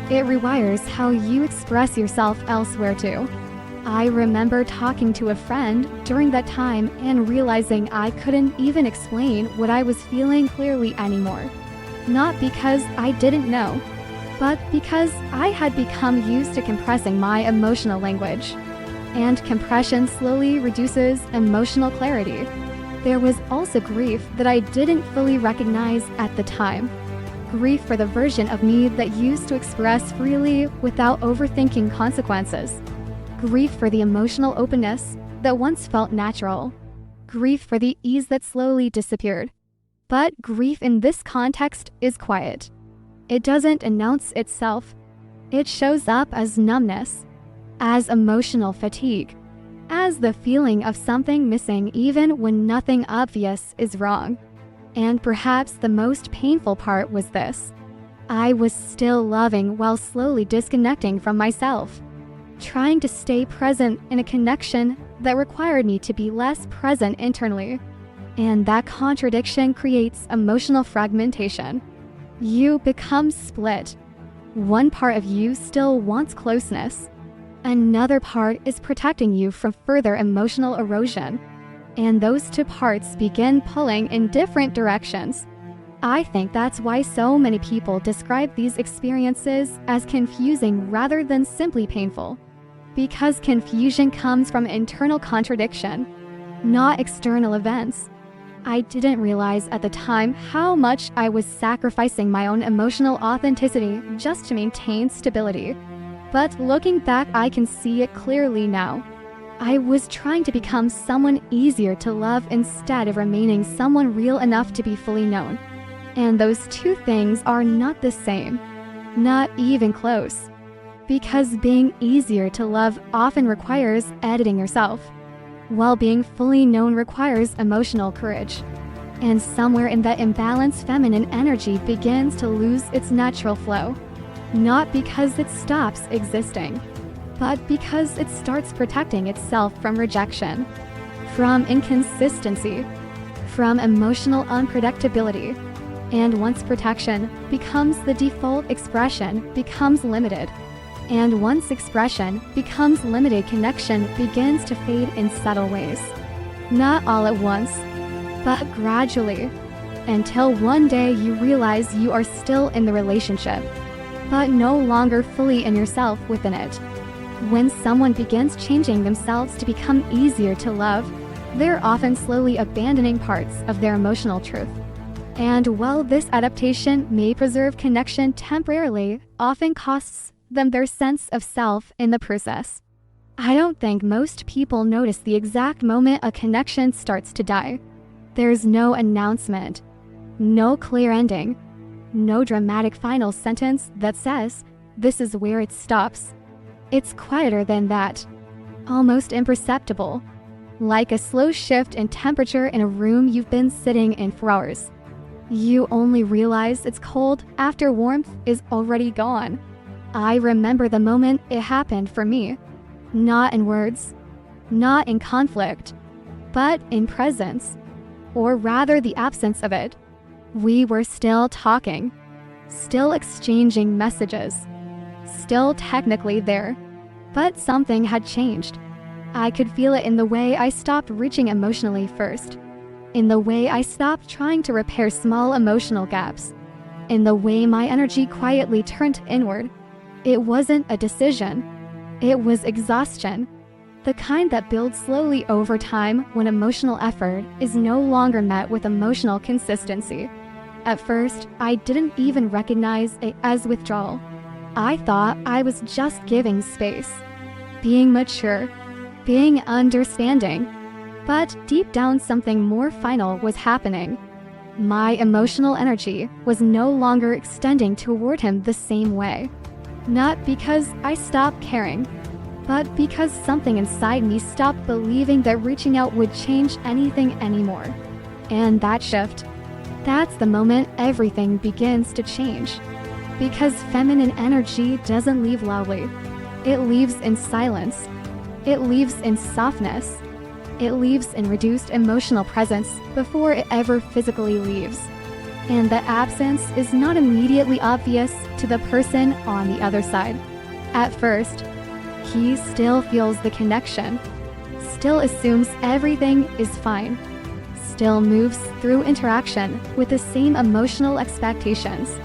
It rewires how you express yourself elsewhere too. I remember talking to a friend during that time and realizing I couldn't even explain what I was feeling clearly anymore. Not because I didn't know, but because I had become used to compressing my emotional language. And compression slowly reduces emotional clarity. There was also grief that I didn't fully recognize at the time. Grief for the version of me that used to express freely without overthinking consequences. Grief for the emotional openness that once felt natural. Grief for the ease that slowly disappeared. But grief in this context is quiet. It doesn't announce itself. It shows up as numbness, as emotional fatigue, as the feeling of something missing even when nothing obvious is wrong. And perhaps the most painful part was this. I was still loving while slowly disconnecting from myself, trying to stay present in a connection that required me to be less present internally. And that contradiction creates emotional fragmentation. You become split. One part of you still wants closeness. Another part is protecting you from further emotional erosion. And those two parts begin pulling in different directions. I think that's why so many people describe these experiences as confusing rather than simply painful. Because confusion comes from internal contradiction, not external events. I didn't realize at the time how much I was sacrificing my own emotional authenticity just to maintain stability. But looking back, I can see it clearly now. I was trying to become someone easier to love instead of remaining someone real enough to be fully known. And those two things are not the same, not even close. Because being easier to love often requires editing yourself, while being fully known requires emotional courage. And somewhere in that imbalance, feminine energy begins to lose its natural flow. Not because it stops existing, but because it starts protecting itself from rejection, from inconsistency, from emotional unpredictability. And once protection becomes the default, expression becomes limited. And once expression becomes limited, connection begins to fade in subtle ways. Not all at once, but gradually, until one day you realize you are still in the relationship, but no longer fully in yourself within it. When someone begins changing themselves to become easier to love, they're often slowly abandoning parts of their emotional truth. And while this adaptation may preserve connection temporarily, often costs them their sense of self in the process. I don't think most people notice the exact moment a connection starts to die. There's no announcement, no clear ending, no dramatic final sentence that says, this is where it stops. It's quieter than that, almost imperceptible, like a slow shift in temperature in a room you've been sitting in for hours. You only realize it's cold after warmth is already gone. I remember the moment it happened for me, not in words, not in conflict, but in presence, or rather the absence of it. We were still talking, still exchanging messages, still technically there, but something had changed. I could feel it in the way I stopped reaching emotionally first, in the way I stopped trying to repair small emotional gaps, in the way my energy quietly turned inward. It wasn't a decision. It was exhaustion. The kind that builds slowly over time when emotional effort is no longer met with emotional consistency. At first, I didn't even recognize it as withdrawal. I thought I was just giving space, being mature, being understanding. But deep down, something more final was happening. My emotional energy was no longer extending toward him the same way. Not because I stopped caring, but because something inside me stopped believing that reaching out would change anything anymore. And that shift, that's the moment everything begins to change. Because feminine energy doesn't leave loudly. It leaves in silence. It leaves in softness. It leaves in reduced emotional presence before it ever physically leaves. And the absence is not immediately obvious to the person on the other side. At first, he still feels the connection, still assumes everything is fine, still moves through interaction with the same emotional expectations.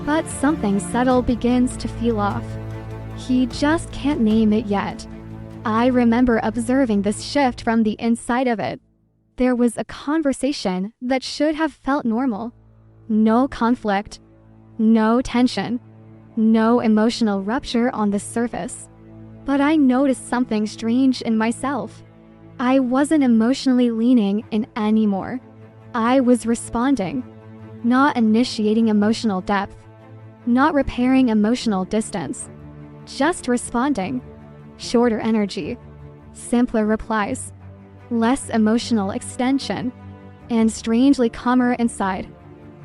But something subtle begins to feel off. He just can't name it yet. I remember observing this shift from the inside of it. There was a conversation that should have felt normal. No conflict, no tension, no emotional rupture on the surface. But I noticed something strange in myself. I wasn't emotionally leaning in anymore. I was responding, not initiating emotional depth, not repairing emotional distance, just responding. Shorter energy, simpler replies, less emotional extension, and strangely calmer inside.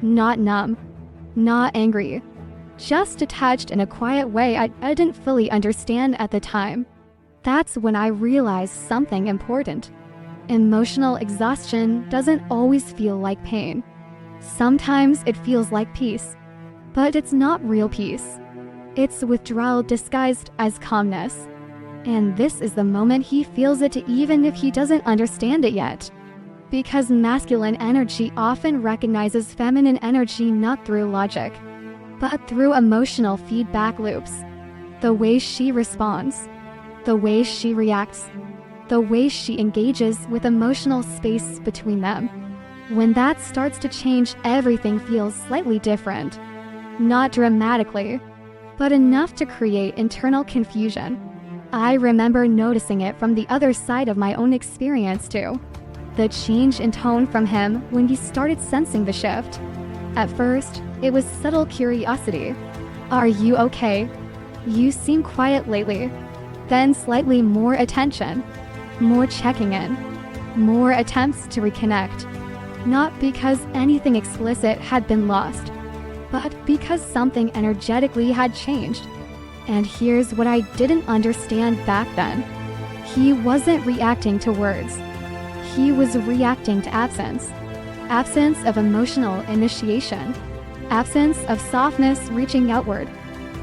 Not numb, not angry, just detached in a quiet way I didn't fully understand at the time. That's when I realized something important. Emotional exhaustion doesn't always feel like pain. Sometimes it feels like peace, but it's not real peace. It's withdrawal disguised as calmness. And this is the moment he feels it even if he doesn't understand it yet. Because masculine energy often recognizes feminine energy not through logic, but through emotional feedback loops. The way she responds, the way she reacts, the way she engages with emotional space between them. When that starts to change, everything feels slightly different. Not dramatically, but enough to create internal confusion. I remember noticing it from the other side of my own experience too. The change in tone from him when he started sensing the shift. At first, it was subtle curiosity. Are you okay? You seem quiet lately. Then slightly more attention, more checking in, more attempts to reconnect. Not because anything explicit had been lost, but because something energetically had changed. And here's what I didn't understand back then. He wasn't reacting to words. He was reacting to absence. Absence of emotional initiation. Absence of softness reaching outward.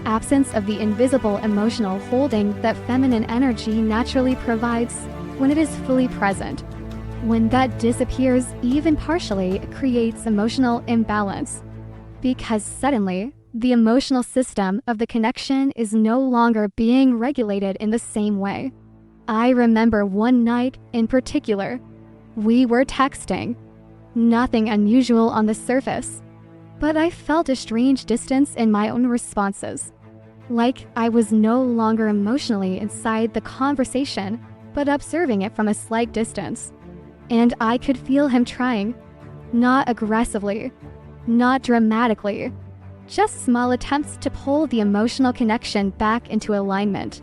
Absence of the invisible emotional holding that feminine energy naturally provides when it is fully present. When that disappears, even partially, it creates emotional imbalance. Because suddenly, the emotional system of the connection is no longer being regulated in the same way. I remember one night in particular. We were texting. Nothing unusual on the surface. But I felt a strange distance in my own responses. Like I was no longer emotionally inside the conversation, but observing it from a slight distance. And I could feel him trying. Not aggressively. Not dramatically. Just small attempts to pull the emotional connection back into alignment.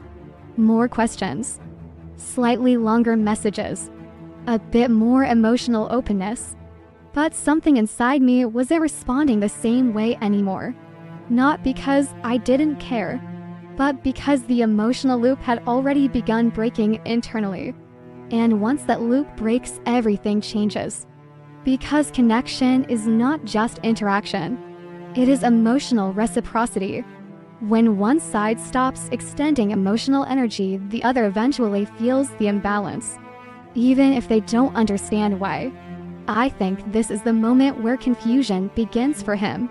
More questions. Slightly longer messages. A bit more emotional openness. But something inside me wasn't responding the same way anymore. Not because I didn't care, but because the emotional loop had already begun breaking internally. And once that loop breaks, everything changes. Because connection is not just interaction. It is emotional reciprocity. When one side stops extending emotional energy, the other eventually feels the imbalance, even if they don't understand why. I think this is the moment where confusion begins for him,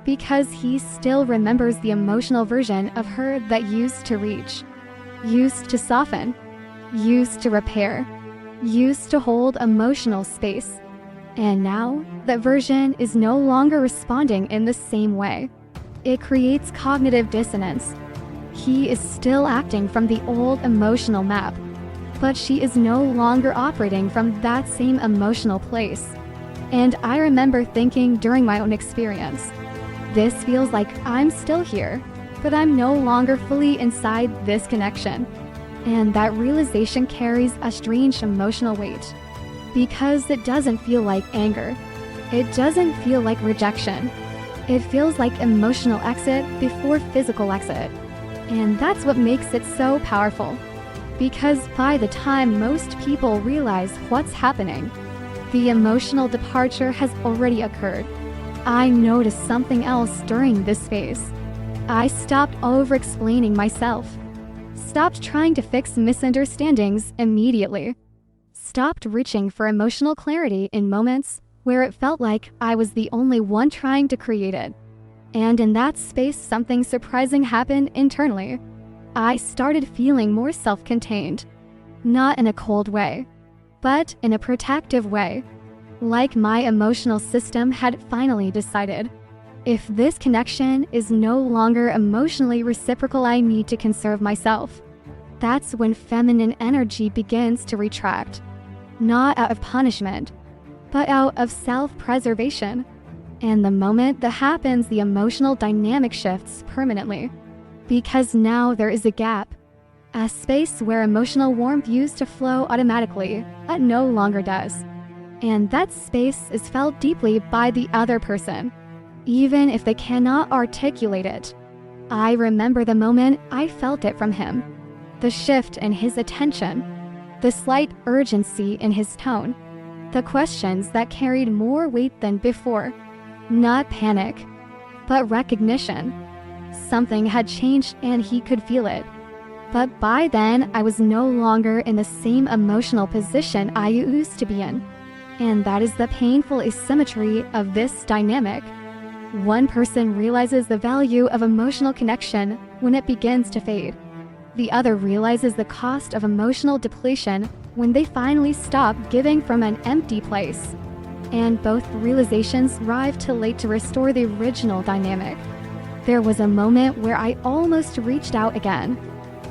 because he still remembers the emotional version of her that used to reach, used to soften, used to repair, used to hold emotional space. And now, that version is no longer responding in the same way. It creates cognitive dissonance. He is still acting from the old emotional map, but she is no longer operating from that same emotional place. And I remember thinking during my own experience, this feels like I'm still here, but I'm no longer fully inside this connection. And that realization carries a strange emotional weight. Because it doesn't feel like anger. It doesn't feel like rejection. It feels like emotional exit before physical exit. And that's what makes it so powerful. Because by the time most people realize what's happening, the emotional departure has already occurred. I noticed something else during this phase. I stopped over-explaining myself. Stopped trying to fix misunderstandings immediately. Stopped reaching for emotional clarity in moments where it felt like I was the only one trying to create it. And in that space, something surprising happened internally. I started feeling more self-contained. Not in a cold way. but in a protective way. Like my emotional system had finally decided. If this connection is no longer emotionally reciprocal, I need to conserve myself. That's when feminine energy begins to retract. Not out of punishment, but out of self-preservation. And the moment that happens, the emotional dynamic shifts permanently. Because now there is a gap. A space where emotional warmth used to flow automatically, it no longer does. And that space is felt deeply by the other person, even if they cannot articulate it. I remember the moment I felt it from him. The shift in his attention, the slight urgency in his tone, the questions that carried more weight than before. Not panic, but recognition. Something had changed and he could feel it. But by then, I was no longer in the same emotional position I used to be in. And that is the painful asymmetry of this dynamic. One person realizes the value of emotional connection when it begins to fade. The other realizes the cost of emotional depletion when they finally stop giving from an empty place. And both realizations arrive too late to restore the original dynamic. There was a moment where I almost reached out again,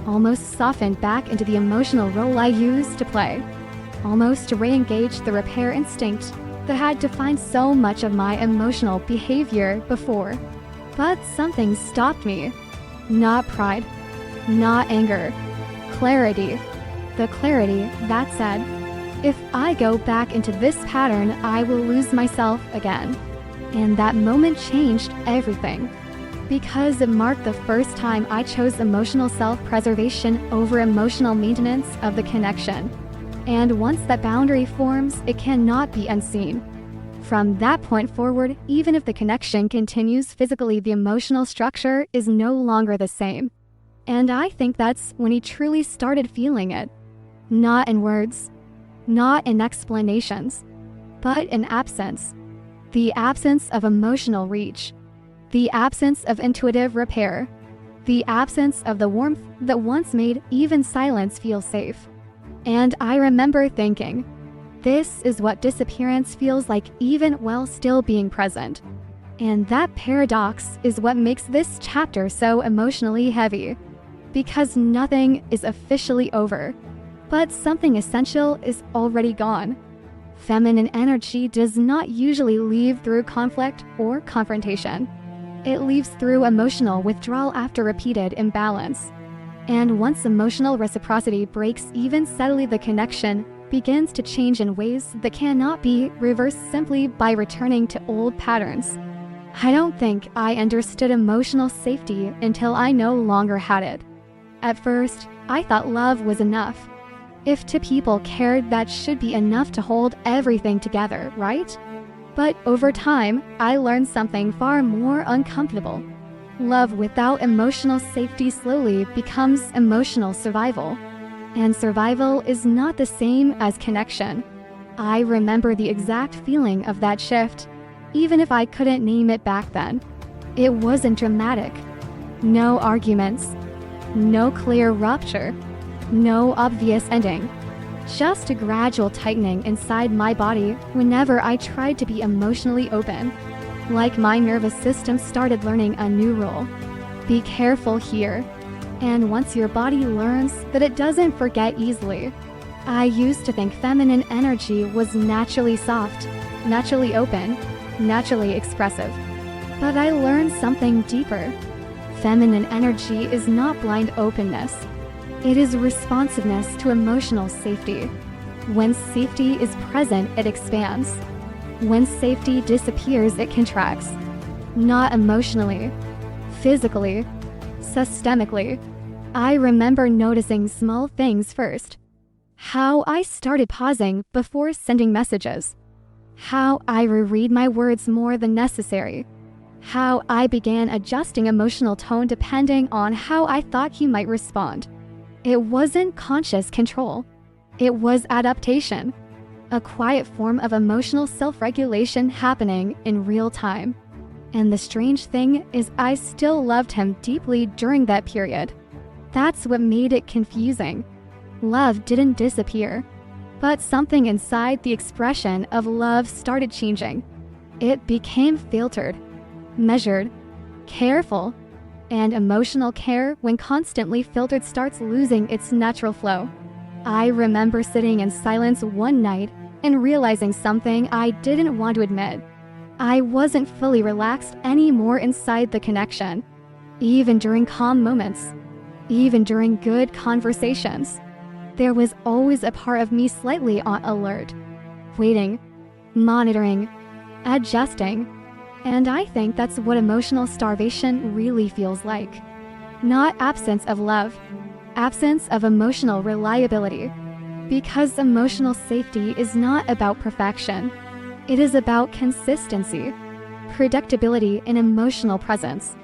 almost softened back into the emotional role I used to play, almost to re-engage the repair instinct that had defined so much of my emotional behavior before. But something stopped me. Not pride, not anger, clarity. The clarity that said, if I go back into this pattern, I will lose myself again. And that moment changed everything. Because it marked the first time I chose emotional self-preservation over emotional maintenance of the connection. And once that boundary forms, it cannot be unseen. From that point forward, even if the connection continues physically, the emotional structure is no longer the same. And I think that's when he truly started feeling it. Not in words, not in explanations, but in absence. The absence of emotional reach. The absence of intuitive repair. The absence of the warmth that once made even silence feel safe. And I remember thinking, this is what disappearance feels like even while still being present. And that paradox is what makes this chapter so emotionally heavy. Because nothing is officially over, but something essential is already gone. Feminine energy does not usually leave through conflict or confrontation. It leaves through emotional withdrawal after repeated imbalance. And once emotional reciprocity breaks even subtly, the connection begins to change in ways that cannot be reversed simply by returning to old patterns. I don't think I understood emotional safety until I no longer had it. At first, I thought love was enough. If two people cared, that should be enough to hold everything together, right? But over time, I learned something far more uncomfortable. Love without emotional safety slowly becomes emotional survival. And survival is not the same as connection. I remember the exact feeling of that shift, even if I couldn't name it back then. It wasn't dramatic. No arguments. No clear rupture. No obvious ending. Just a gradual tightening inside my body whenever I tried to be emotionally open. Like my nervous system started learning a new rule. Be careful here. And once your body learns that it doesn't forget easily. I used to think feminine energy was naturally soft, naturally open, naturally expressive. But I learned something deeper. Feminine energy is not blind openness. It is responsiveness to emotional safety. When safety is present, it expands. When safety disappears, it contracts. Not emotionally, physically, systemically. I remember noticing small things first. How I started pausing before sending messages. How I reread my words more than necessary. How I began adjusting emotional tone depending on how I thought he might respond. It wasn't conscious control. It was adaptation. A quiet form of emotional self-regulation happening in real time. And the strange thing is I still loved him deeply during that period. That's what made it confusing. Love didn't disappear. But something inside the expression of love started changing. It became filtered, measured, careful, and emotional care, when constantly filtered, starts losing its natural flow. I remember sitting in silence one night and realizing something I didn't want to admit. I wasn't fully relaxed anymore inside the connection. Even during calm moments, even during good conversations, there was always a part of me slightly on alert, waiting, monitoring, adjusting. And I think that's what emotional starvation really feels like. Not absence of love, absence of emotional reliability. Because emotional safety is not about perfection. It is about consistency, predictability, and emotional presence.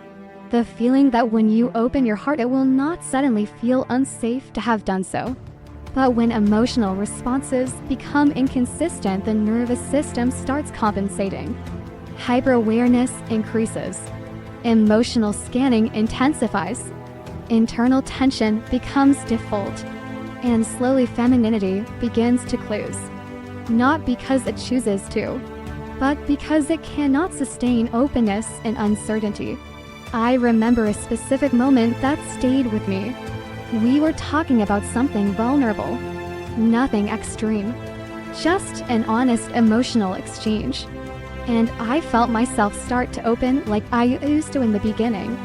The feeling that when you open your heart, it will not suddenly feel unsafe to have done so. But when emotional responses become inconsistent, the nervous system starts compensating. Hyper-awareness increases. Emotional scanning intensifies. Internal tension becomes default. And slowly femininity begins to close. Not because it chooses to, but because it cannot sustain openness and uncertainty. I remember a specific moment that stayed with me. We were talking about something vulnerable, nothing extreme, just an honest emotional exchange. And I felt myself start to open like I used to in the beginning.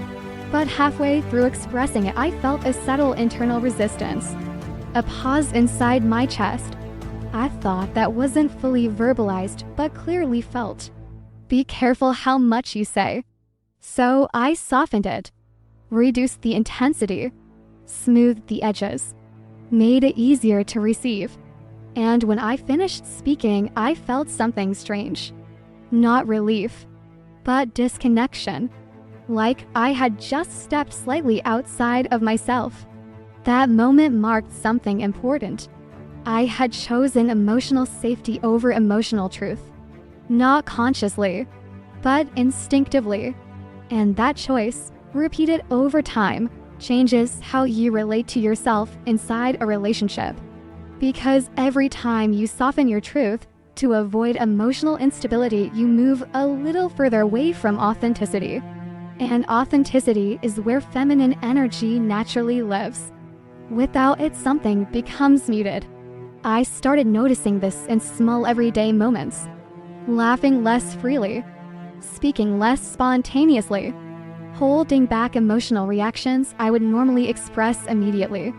But halfway through expressing it, I felt a subtle internal resistance. A pause inside my chest. A thought that wasn't fully verbalized but clearly felt. Be careful how much you say. So I softened it, reduced the intensity, smoothed the edges, made it easier to receive. And when I finished speaking, I felt something strange. Not relief, but disconnection. Like I had just stepped slightly outside of myself. That moment marked something important. I had chosen emotional safety over emotional truth. Not consciously, but instinctively. And that choice, repeated over time, changes how you relate to yourself inside a relationship. Because every time you soften your truth to avoid emotional instability, you move a little further away from authenticity. And authenticity is where feminine energy naturally lives. Without it, something becomes muted. I started noticing this in small everyday moments. Laughing less freely, speaking less spontaneously, holding back emotional reactions I would normally express immediately.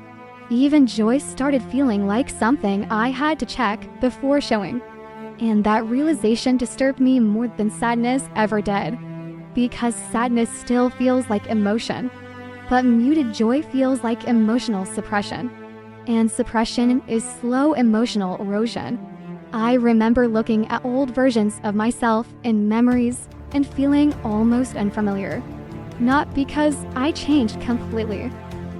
Even joy started feeling like something I had to check before showing. And that realization disturbed me more than sadness ever did. Because sadness still feels like emotion. But muted joy feels like emotional suppression. And suppression is slow emotional erosion. I remember looking at old versions of myself in memories and feeling almost unfamiliar. Not because I changed completely,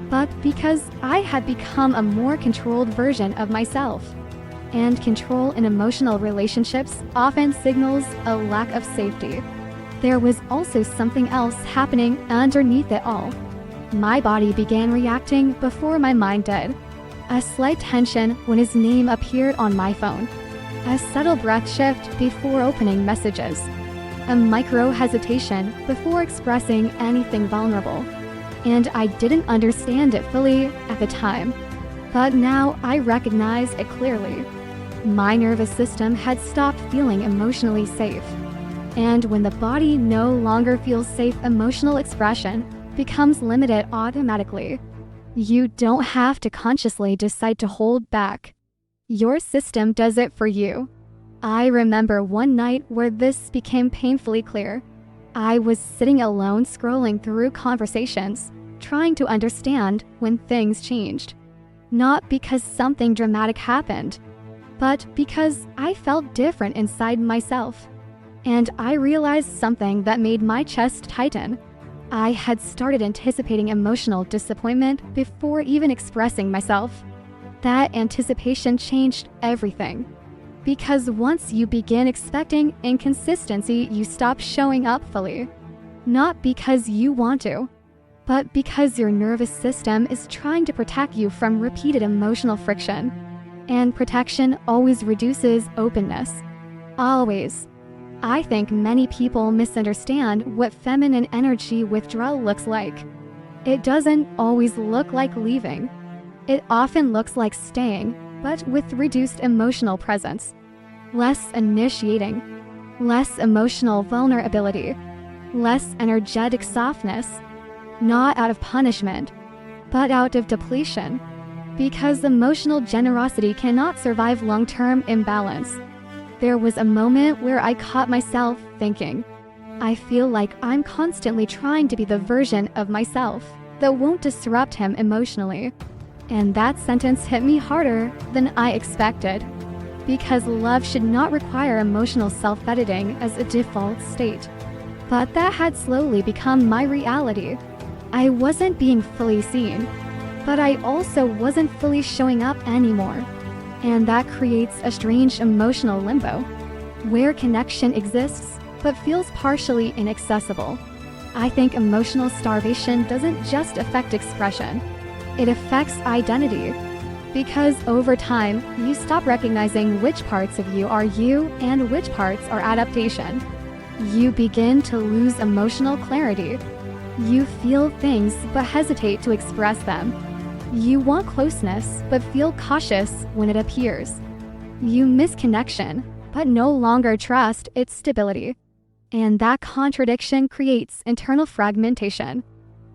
but because I had become a more controlled version of myself. And control in emotional relationships often signals a lack of safety. There was also something else happening underneath it all. My body began reacting before my mind did. A slight tension when his name appeared on my phone. A subtle breath shift before opening messages. A micro hesitation before expressing anything vulnerable. And I didn't understand it fully at the time. But now I recognize it clearly. My nervous system had stopped feeling emotionally safe. And when the body no longer feels safe, emotional expression becomes limited automatically. You don't have to consciously decide to hold back. Your system does it for you. I remember one night where this became painfully clear. I was sitting alone scrolling through conversations, trying to understand when things changed. Not because something dramatic happened, but because I felt different inside myself. And I realized something that made my chest tighten. I had started anticipating emotional disappointment before even expressing myself. That anticipation changed everything. Because once you begin expecting inconsistency, you stop showing up fully. Not because you want to, but because your nervous system is trying to protect you from repeated emotional friction. and protection always reduces openness. Always. I think many people misunderstand what feminine energy withdrawal looks like. It doesn't always look like leaving. It often looks like staying, but with reduced emotional presence. Less initiating, less emotional vulnerability, less energetic softness, not out of punishment, but out of depletion, because emotional generosity cannot survive long-term imbalance. There was a moment where I caught myself thinking, I feel like I'm constantly trying to be the version of myself that won't disrupt him emotionally. And that sentence hit me harder than I expected, because love should not require emotional self-editing as a default state. But that had slowly become my reality. I wasn't being fully seen, but I also wasn't fully showing up anymore. And that creates a strange emotional limbo, where connection exists but feels partially inaccessible. I think emotional starvation doesn't just affect expression, it affects identity. Because over time, you stop recognizing which parts of you are you and which parts are adaptation. You begin to lose emotional clarity. You feel things but hesitate to express them. You want closeness but feel cautious when it appears. You miss connection but no longer trust its stability. And that contradiction creates internal fragmentation.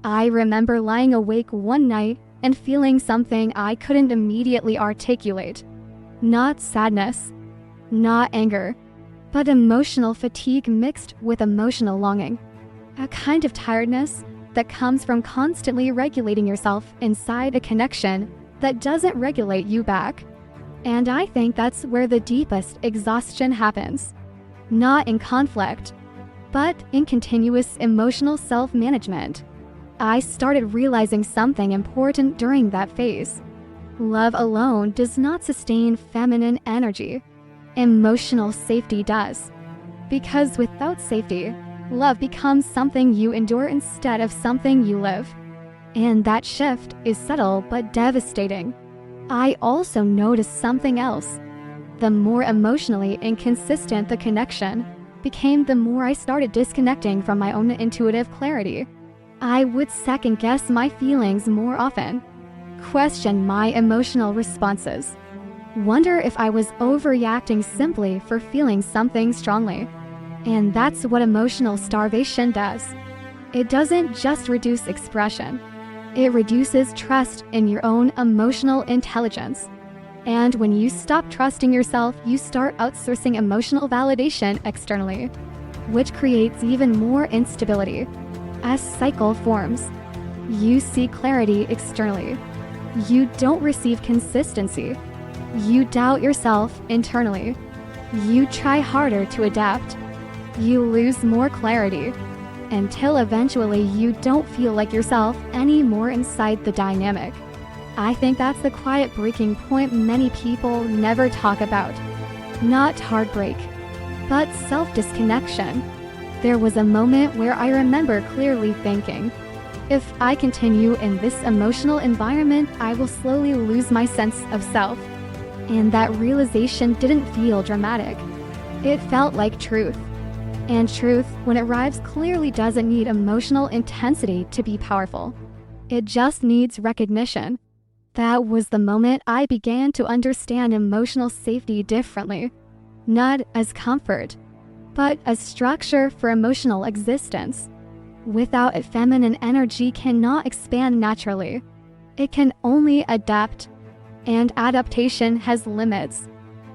I remember lying awake one night and feeling something I couldn't immediately articulate. Not sadness, not anger, but emotional fatigue mixed with emotional longing. A kind of tiredness that comes from constantly regulating yourself inside a connection that doesn't regulate you back. And I think that's where the deepest exhaustion happens. Not in conflict, but in continuous emotional self-management. I started realizing something important during that phase. Love alone does not sustain feminine energy. Emotional safety does. Because without safety, love becomes something you endure instead of something you live. And that shift is subtle but devastating. I also noticed something else. The more emotionally inconsistent the connection became, the more I started disconnecting from my own intuitive clarity. I would second-guess my feelings more often, question my emotional responses, wonder if I was overreacting simply for feeling something strongly. And that's what emotional starvation does. It doesn't just reduce expression. It reduces trust in your own emotional intelligence. And when you stop trusting yourself, you start outsourcing emotional validation externally, which creates even more instability. As cycle forms, you seek clarity externally. You don't receive consistency. You doubt yourself internally. You try harder to adapt. You lose more clarity, until eventually you don't feel like yourself anymore inside the dynamic. I think that's the quiet breaking point many people never talk about. Not heartbreak, but self-disconnection. There was a moment where I remember clearly thinking, if I continue in this emotional environment, I will slowly lose my sense of self. And that realization didn't feel dramatic. It felt like truth. And truth, when it arrives, clearly doesn't need emotional intensity to be powerful. It just needs recognition. That was the moment I began to understand emotional safety differently. Not as comfort, but as structure for emotional existence. Without it, feminine energy cannot expand naturally. It can only adapt, and adaptation has limits.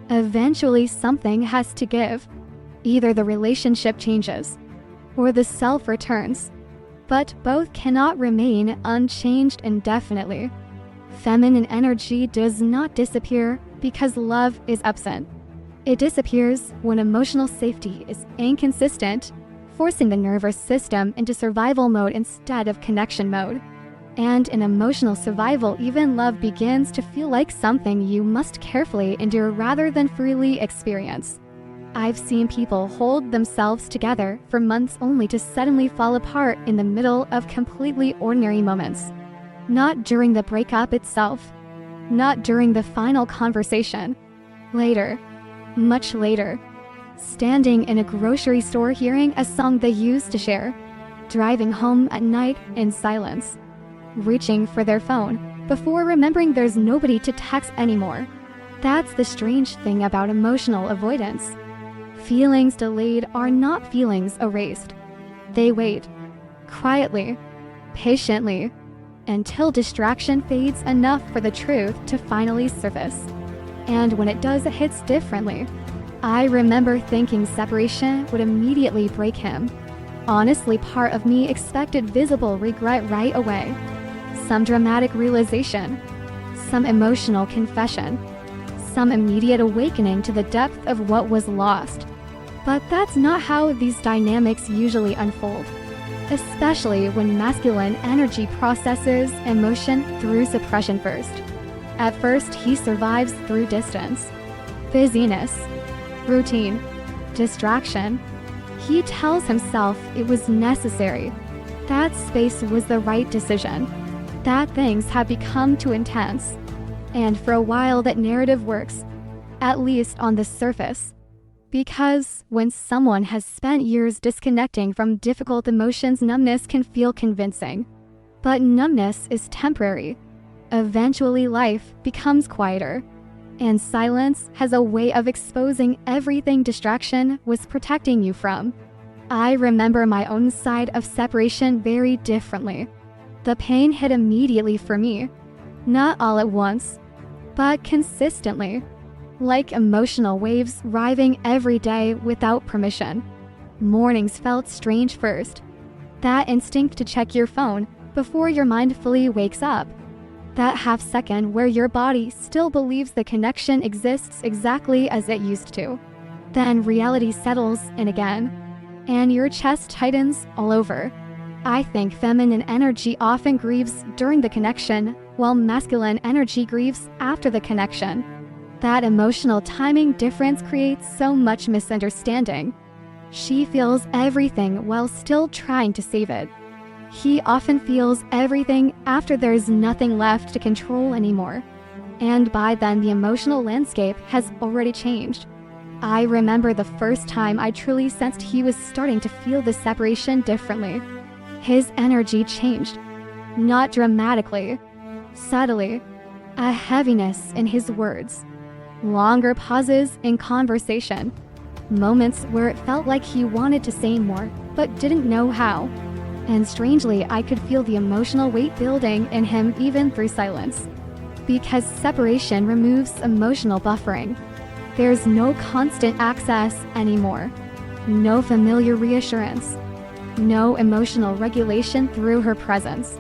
Eventually, something has to give. Either the relationship changes, or the self returns. But both cannot remain unchanged indefinitely. Feminine energy does not disappear because love is absent. It disappears when emotional safety is inconsistent, forcing the nervous system into survival mode instead of connection mode. And in emotional survival, even love begins to feel like something you must carefully endure rather than freely experience. I've seen people hold themselves together for months only to suddenly fall apart in the middle of completely ordinary moments. Not during the breakup itself, Not during the final conversation. Later. Much later. Standing in a grocery store hearing a song they used to share. Driving home at night in silence. Reaching for their phone before remembering there's nobody to text anymore. That's the strange thing about emotional avoidance. Feelings delayed are not feelings erased. They wait, quietly, patiently, until distraction fades enough for the truth to finally surface. And when it does, it hits differently. I remember thinking separation would immediately break him. Honestly, part of me expected visible regret right away. Some dramatic realization. Some emotional confession. Some immediate awakening to the depth of what was lost. But that's not how these dynamics usually unfold, especially when masculine energy processes emotion through suppression first. At first, he survives through distance, busyness, routine, distraction. He tells himself it was necessary, that space was the right decision, that things had become too intense. And for a while that narrative works, at least on the surface. Because when someone has spent years disconnecting from difficult emotions, numbness can feel convincing. But numbness is temporary. Eventually life becomes quieter. And silence has a way of exposing everything distraction was protecting you from. I remember my own side of separation very differently. The pain hit immediately for me. Not all at once, but consistently. Like emotional waves rising every day without permission. Mornings felt strange first. That instinct to check your phone before your mind fully wakes up. That half second where your body still believes the connection exists exactly as it used to. Then reality settles in again, and your chest tightens all over. I think feminine energy often grieves during the connection, while masculine energy grieves after the connection. That emotional timing difference creates so much misunderstanding. She feels everything while still trying to save it. He often feels everything after there's nothing left to control anymore. And by then the emotional landscape has already changed. I remember the first time I truly sensed he was starting to feel the separation differently. His energy changed. Not dramatically, subtly. A heaviness in his words. Longer pauses in conversation. Moments where it felt like he wanted to say more, but didn't know how. And strangely, I could feel the emotional weight building in him even through silence. Because separation removes emotional buffering. There's no constant access anymore. No familiar reassurance. No emotional regulation through her presence.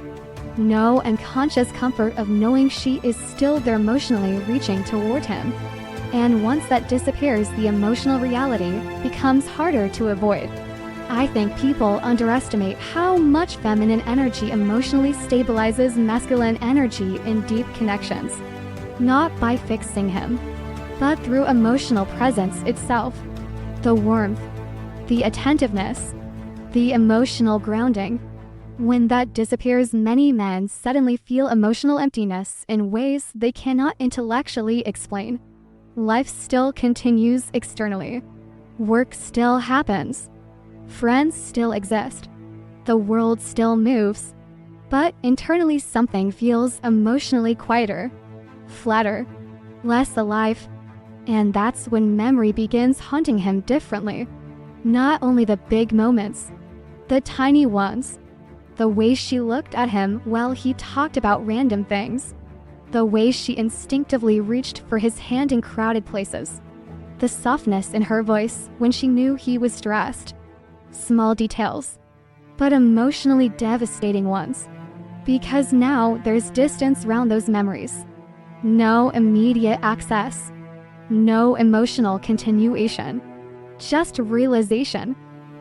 No unconscious comfort of knowing she is still there emotionally reaching toward him. And once that disappears, the emotional reality becomes harder to avoid. I think people underestimate how much feminine energy emotionally stabilizes masculine energy in deep connections. Not by fixing him, but through emotional presence itself. The warmth, the attentiveness, the emotional grounding. When that disappears, many men suddenly feel emotional emptiness in ways they cannot intellectually explain. Life still continues externally. Work still happens. Friends still exist. The world still moves. But internally something feels emotionally quieter, flatter, less alive. And that's when memory begins haunting him differently. Not only the big moments, the tiny ones. The way she looked at him while he talked about random things. The way she instinctively reached for his hand in crowded places. The softness in her voice when she knew he was stressed. Small details, but emotionally devastating ones. Because now there's distance around those memories. No immediate access. No emotional continuation. Just realization.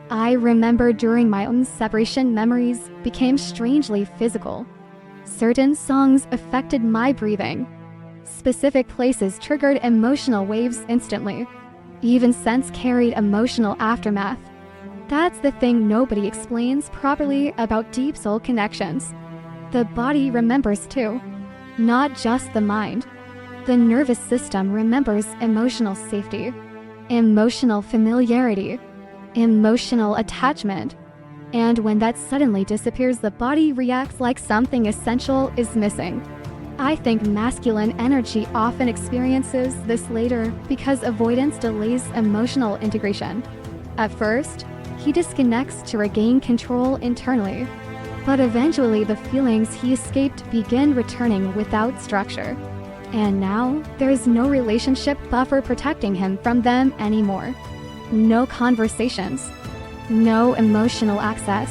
I remember during my own separation, memories became strangely physical. Certain songs affected my breathing. Specific places triggered emotional waves instantly. Even scents carried emotional aftermath. That's the thing nobody explains properly about deep soul connections. The body remembers too. Not just the mind. The nervous system remembers emotional safety, emotional familiarity, emotional attachment. And when that suddenly disappears, the body reacts like something essential is missing. I think masculine energy often experiences this later because avoidance delays emotional integration. At first, he disconnects to regain control internally, but eventually the feelings he escaped begin returning without structure. And now, there is no relationship buffer protecting him from them anymore. No conversations, no emotional access,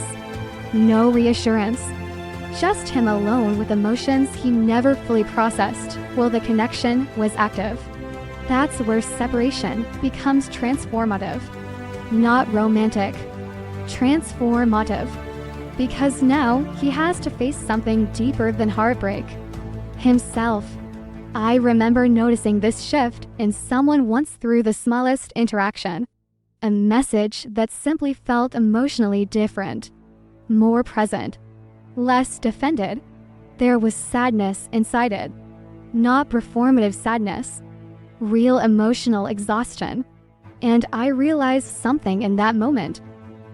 no reassurance. Just him alone with emotions he never fully processed while the connection was active. That's where separation becomes transformative. Not romantic, transformative. Because now he has to face something deeper than heartbreak. Himself. I remember noticing this shift in someone once through the smallest interaction. A message that simply felt emotionally different, more present, less defended. There was sadness inside it. Not performative sadness, real emotional exhaustion. And I realized something in that moment.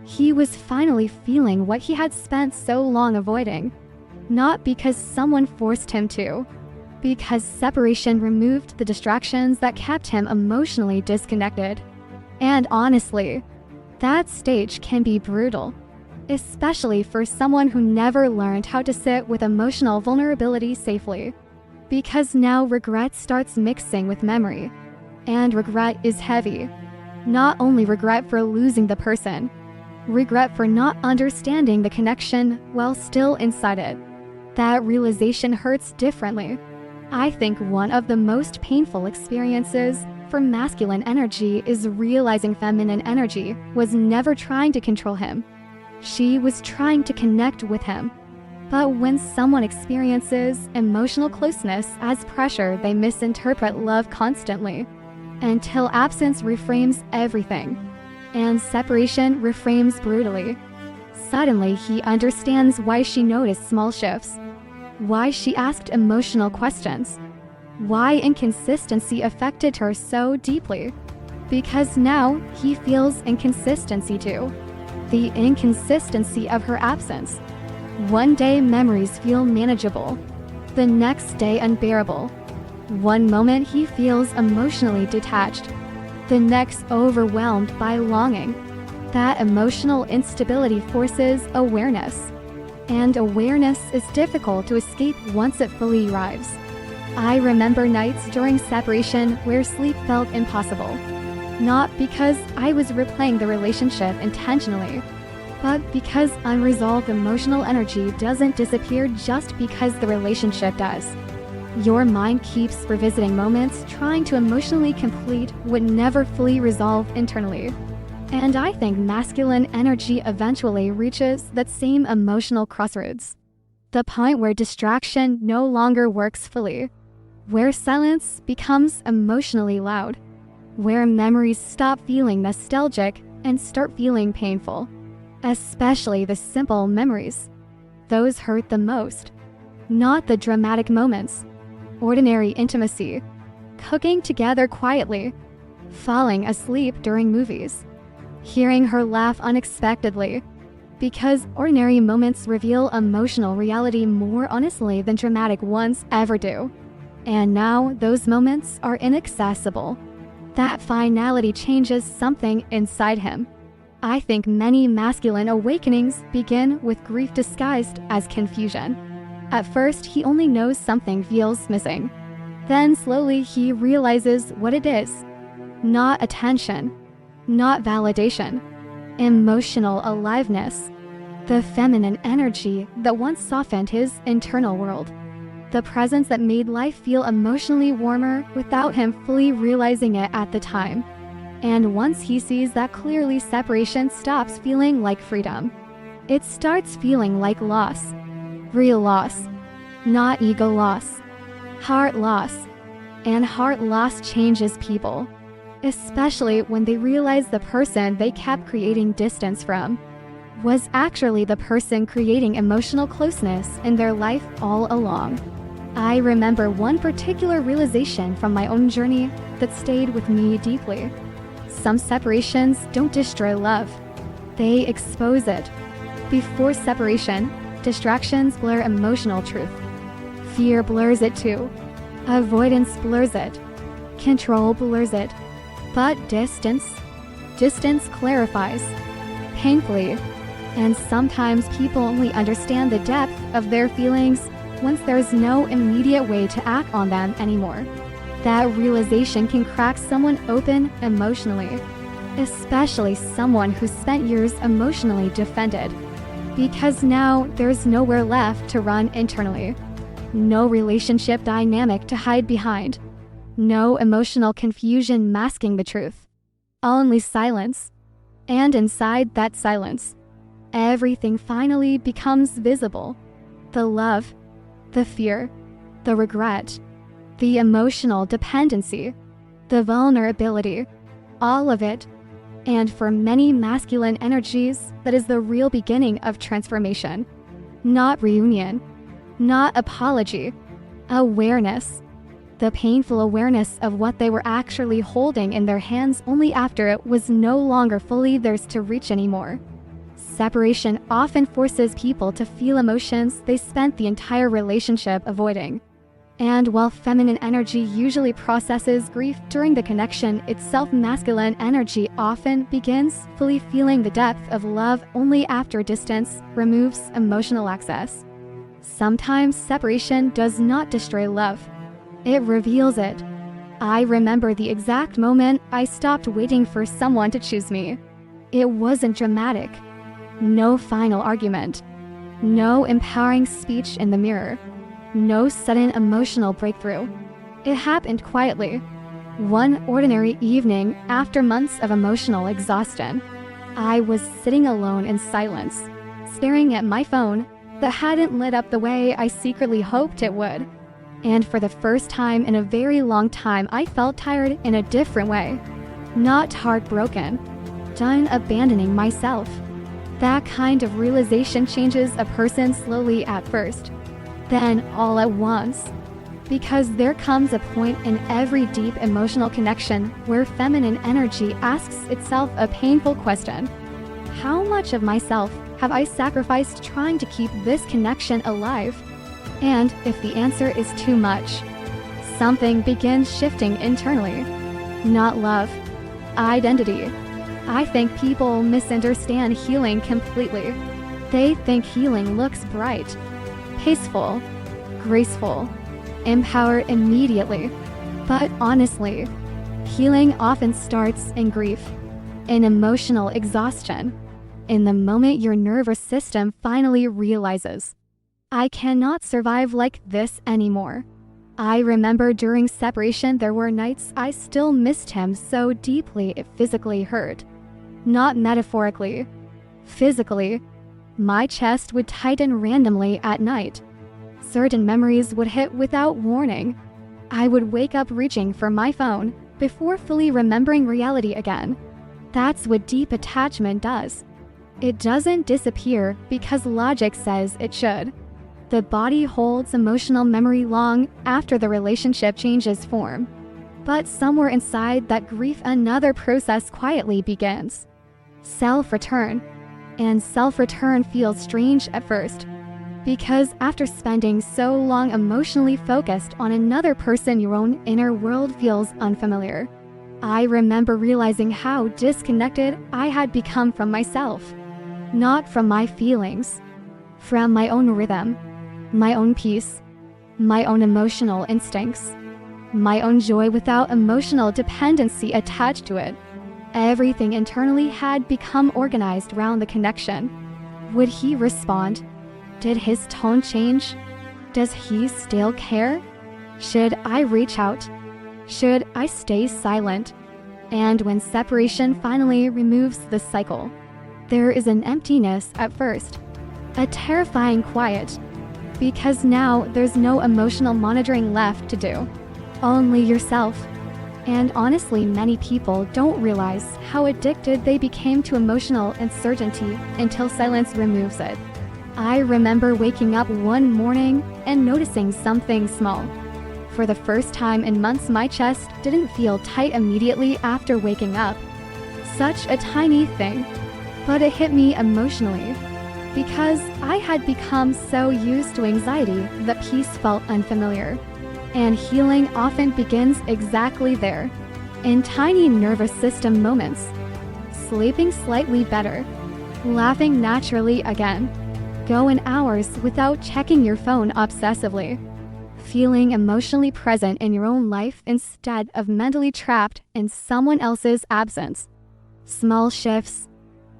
He was finally feeling what he had spent so long avoiding. Not because someone forced him to, because separation removed the distractions that kept him emotionally disconnected. And honestly, that stage can be brutal, especially for someone who never learned how to sit with emotional vulnerability safely. Because now regret starts mixing with memory, and regret is heavy. Not only regret for losing the person, regret for not understanding the connection while still inside it. That realization hurts differently. I think one of the most painful experiences for masculine energy is realizing feminine energy was never trying to control him. She was trying to connect with him. But when someone experiences emotional closeness as pressure, they misinterpret love constantly, until absence reframes everything, and separation reframes brutally. Suddenly, he understands why she noticed small shifts, why she asked emotional questions, why inconsistency affected her so deeply. Because now he feels inconsistency too. The inconsistency of her absence. One day memories feel manageable, the next day unbearable. One moment he feels emotionally detached, the next overwhelmed by longing. That emotional instability forces awareness. And awareness is difficult to escape once it fully arrives. I remember nights during separation where sleep felt impossible. Not because I was replaying the relationship intentionally, but because unresolved emotional energy doesn't disappear just because the relationship does. Your mind keeps revisiting moments, trying to emotionally complete what never fully resolved internally. And I think masculine energy eventually reaches that same emotional crossroads. The point where distraction no longer works fully, where silence becomes emotionally loud, where memories stop feeling nostalgic and start feeling painful. Especially the simple memories. Those hurt the most. Not the dramatic moments. Ordinary intimacy. Cooking together quietly. Falling asleep during movies. Hearing her laugh unexpectedly. Because ordinary moments reveal emotional reality more honestly than dramatic ones ever do. And now those moments are inaccessible. That finality changes something inside him. I think many masculine awakenings begin with grief disguised as confusion. At first, he only knows something feels missing. Then slowly he realizes what it is. Not attention, not validation, emotional aliveness. The feminine energy that once softened his internal world. The presence that made life feel emotionally warmer without him fully realizing it at the time. And once he sees that clearly, separation stops feeling like freedom. It starts feeling like loss. Real loss. Not ego loss. Heart loss. And heart loss changes people. Especially when they realize the person they kept creating distance from was actually the person creating emotional closeness in their life all along. I remember one particular realization from my own journey that stayed with me deeply. Some separations don't destroy love. They expose it. Before separation, distractions blur emotional truth. Fear blurs it too. Avoidance blurs it. Control blurs it. But distance clarifies. Painfully. And sometimes people only understand the depth of their feelings once there's no immediate way to act on them anymore. That realization can crack someone open emotionally, especially someone who spent years emotionally defended. Because now there's nowhere left to run internally. No relationship dynamic to hide behind. No emotional confusion masking the truth. Only silence. And inside that silence, everything finally becomes visible. The love, the fear, the regret, the emotional dependency, the vulnerability, all of it. And for many masculine energies, that is the real beginning of transformation. Not reunion, not apology, awareness. The painful awareness of what they were actually holding in their hands only after it was no longer fully theirs to reach anymore. Separation often forces people to feel emotions they spent the entire relationship avoiding. And while feminine energy usually processes grief during the connection itself, masculine energy often begins fully feeling the depth of love only after distance removes emotional access. Sometimes separation does not destroy love. It reveals it. I remember the exact moment I stopped waiting for someone to choose me. It wasn't dramatic. No final argument. No empowering speech in the mirror. No sudden emotional breakthrough. It happened quietly. One ordinary evening after months of emotional exhaustion, I was sitting alone in silence, staring at my phone that hadn't lit up the way I secretly hoped it would. And for the first time in a very long time, I felt tired in a different way. Not heartbroken. Done abandoning myself. That kind of realization changes a person slowly at first, then all at once. Because there comes a point in every deep emotional connection where feminine energy asks itself a painful question. How much of myself have I sacrificed trying to keep this connection alive? And if the answer is too much, something begins shifting internally. Not love, identity. I think people misunderstand healing completely. They think healing looks bright, peaceful, graceful, empowered immediately. But honestly, healing often starts in grief, in emotional exhaustion, in the moment your nervous system finally realizes, I cannot survive like this anymore. I remember during separation there were nights I still missed him so deeply it physically hurt. Not metaphorically. Physically. My chest would tighten randomly at night. Certain memories would hit without warning. I would wake up reaching for my phone before fully remembering reality again. That's what deep attachment does. It doesn't disappear because logic says it should. The body holds emotional memory long after the relationship changes form. But somewhere inside that grief, another process quietly begins. Self-return. And self-return feels strange at first. Because after spending so long emotionally focused on another person, your own inner world feels unfamiliar. I remember realizing how disconnected I had become from myself. Not from my feelings. From my own rhythm. My own peace, my own emotional instincts, my own joy without emotional dependency attached to it. Everything internally had become organized around the connection. Would he respond? Did his tone change? Does he still care? Should I reach out? Should I stay silent? And when separation finally removes the cycle, there is an emptiness at first, a terrifying quiet. Because now there's no emotional monitoring left to do. Only yourself. And honestly, many people don't realize how addicted they became to emotional uncertainty until silence removes it. I remember waking up one morning and noticing something small. For the first time in months, my chest didn't feel tight immediately after waking up. Such a tiny thing, but it hit me emotionally. Because I had become so used to anxiety that peace felt unfamiliar. And healing often begins exactly there, in tiny nervous system moments. Sleeping slightly better, laughing naturally again, going hours without checking your phone obsessively, feeling emotionally present in your own life instead of mentally trapped in someone else's absence. Small shifts,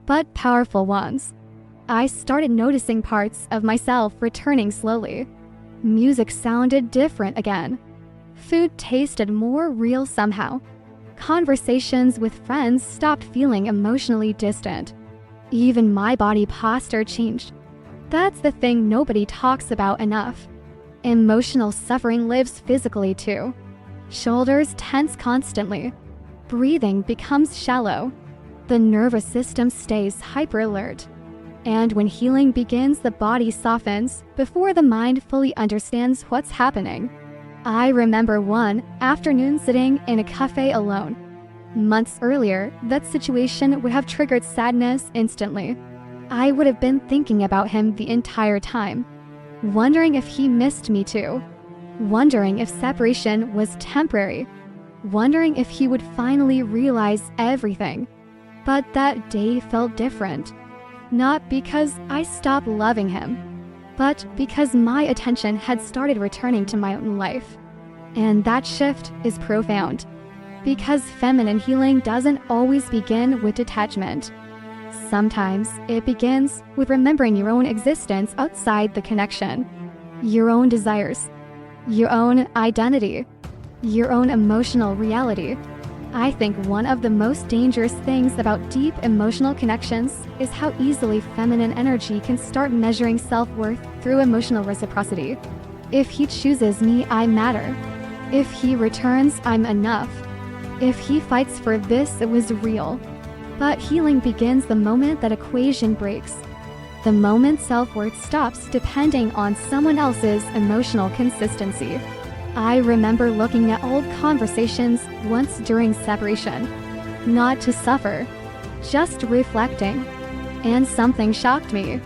but powerful ones. I started noticing parts of myself returning slowly. Music sounded different again. Food tasted more real somehow. Conversations with friends stopped feeling emotionally distant. Even my body posture changed. That's the thing nobody talks about enough. Emotional suffering lives physically too. Shoulders tense constantly. Breathing becomes shallow. The nervous system stays hyper alert. And when healing begins, the body softens before the mind fully understands what's happening. I remember one afternoon sitting in a cafe alone. Months earlier, that situation would have triggered sadness instantly. I would have been thinking about him the entire time, wondering if he missed me too, wondering if separation was temporary, wondering if he would finally realize everything. But that day felt different. Not because I stopped loving him, but because my attention had started returning to my own life. And that shift is profound, because feminine healing doesn't always begin with detachment. Sometimes it begins with remembering your own existence outside the connection, your own desires, your own identity, your own emotional reality. I think one of the most dangerous things about deep emotional connections is how easily feminine energy can start measuring self-worth through emotional reciprocity. If he chooses me, I matter. If he returns, I'm enough. If he fights for this, it was real. But healing begins the moment that equation breaks. The moment self-worth stops depending on someone else's emotional consistency. I remember looking at old conversations once during separation, not to suffer, just reflecting. And something shocked me.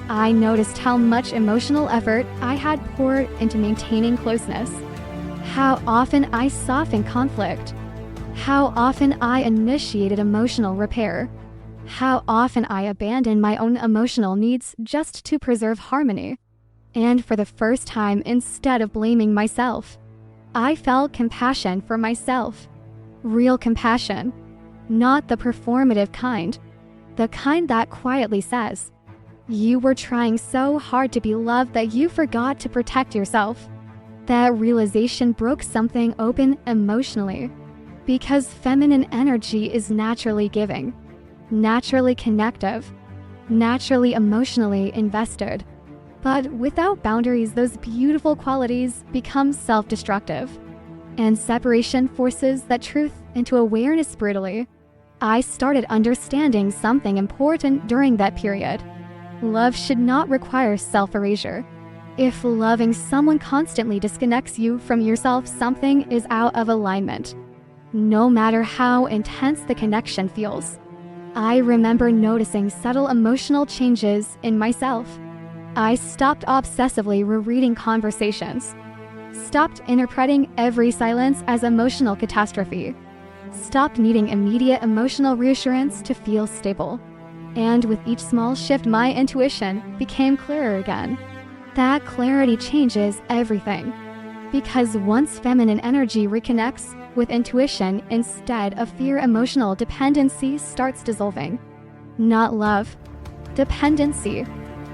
I noticed how much emotional effort I had poured into maintaining closeness, how often I softened conflict, how often I initiated emotional repair, how often I abandoned my own emotional needs just to preserve harmony. And for the first time, instead of blaming myself, I felt compassion for myself. Real compassion. Not the performative kind. The kind that quietly says, you were trying so hard to be loved that you forgot to protect yourself. That realization broke something open emotionally. Because feminine energy is naturally giving, naturally connective, naturally emotionally invested. But without boundaries, those beautiful qualities become self-destructive. And separation forces that truth into awareness brutally. I started understanding something important during that period. Love should not require self-erasure. If loving someone constantly disconnects you from yourself, something is out of alignment. No matter how intense the connection feels. I remember noticing subtle emotional changes in myself. I stopped obsessively rereading conversations, stopped interpreting every silence as emotional catastrophe, stopped needing immediate emotional reassurance to feel stable. And with each small shift, my intuition became clearer again. That clarity changes everything. Because once feminine energy reconnects with intuition instead of fear, emotional dependency starts dissolving. Not love, dependency.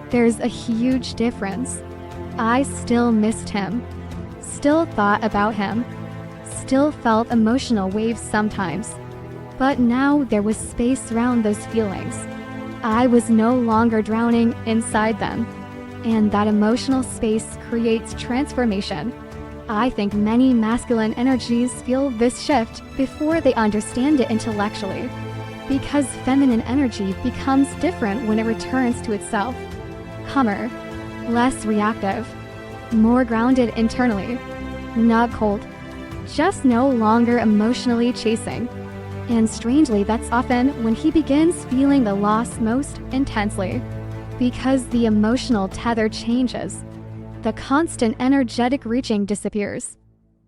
There's a huge difference. I still missed him, still thought about him, still felt emotional waves sometimes. But now there was space around those feelings. I was no longer drowning inside them. And that emotional space creates transformation. I think many masculine energies feel this shift before they understand it intellectually. Because feminine energy becomes different when it returns to itself. calmer, less reactive, more grounded internally, not cold, just no longer emotionally chasing. And strangely, that's often when he begins feeling the loss most intensely, because the emotional tether changes. The constant energetic reaching disappears,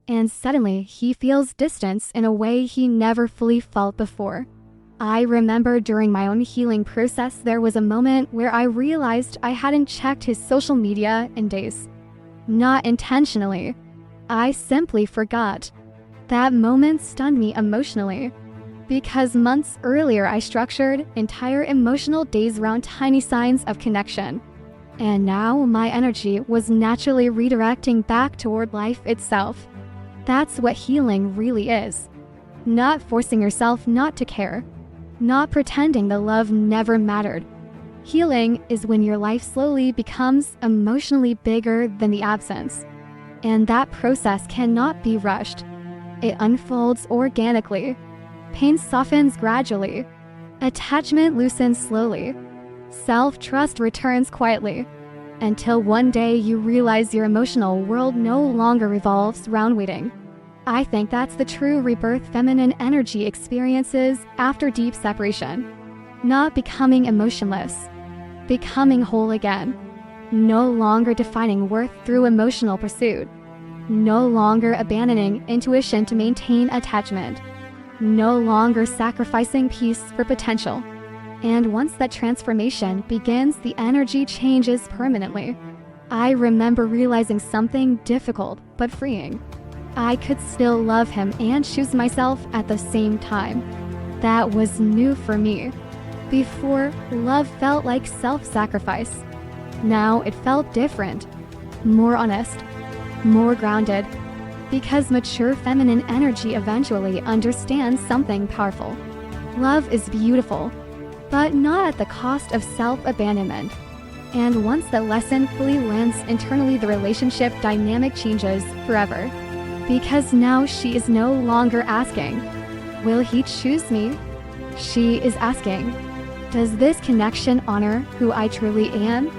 and suddenly he feels distance in a way he never fully felt before. I remember during my own healing process, there was a moment where I realized I hadn't checked his social media in days. Not intentionally. I simply forgot. That moment stunned me emotionally, because months earlier I structured entire emotional days around tiny signs of connection. And now my energy was naturally redirecting back toward life itself. That's what healing really is. Not forcing yourself not to care. Not pretending the love never mattered. Healing is when your life slowly becomes emotionally bigger than the absence. And that process cannot be rushed. It unfolds organically. Pain softens gradually. Attachment loosens slowly. Self-trust returns quietly. Until one day you realize your emotional world no longer revolves around waiting. I think that's the true rebirth feminine energy experiences after deep separation. Not becoming emotionless. Becoming whole again. No longer defining worth through emotional pursuit. No longer abandoning intuition to maintain attachment. No longer sacrificing peace for potential. And once that transformation begins, the energy changes permanently. I remember realizing something difficult but freeing. I could still love him and choose myself at the same time. That was new for me. Before, love felt like self-sacrifice. Now it felt different. More honest. More grounded. Because mature feminine energy eventually understands something powerful. Love is beautiful, but not at the cost of self-abandonment. And once that lesson fully lands internally, the relationship dynamic changes forever. Because now she is no longer asking, will he choose me? She is asking, does this connection honor who I truly am?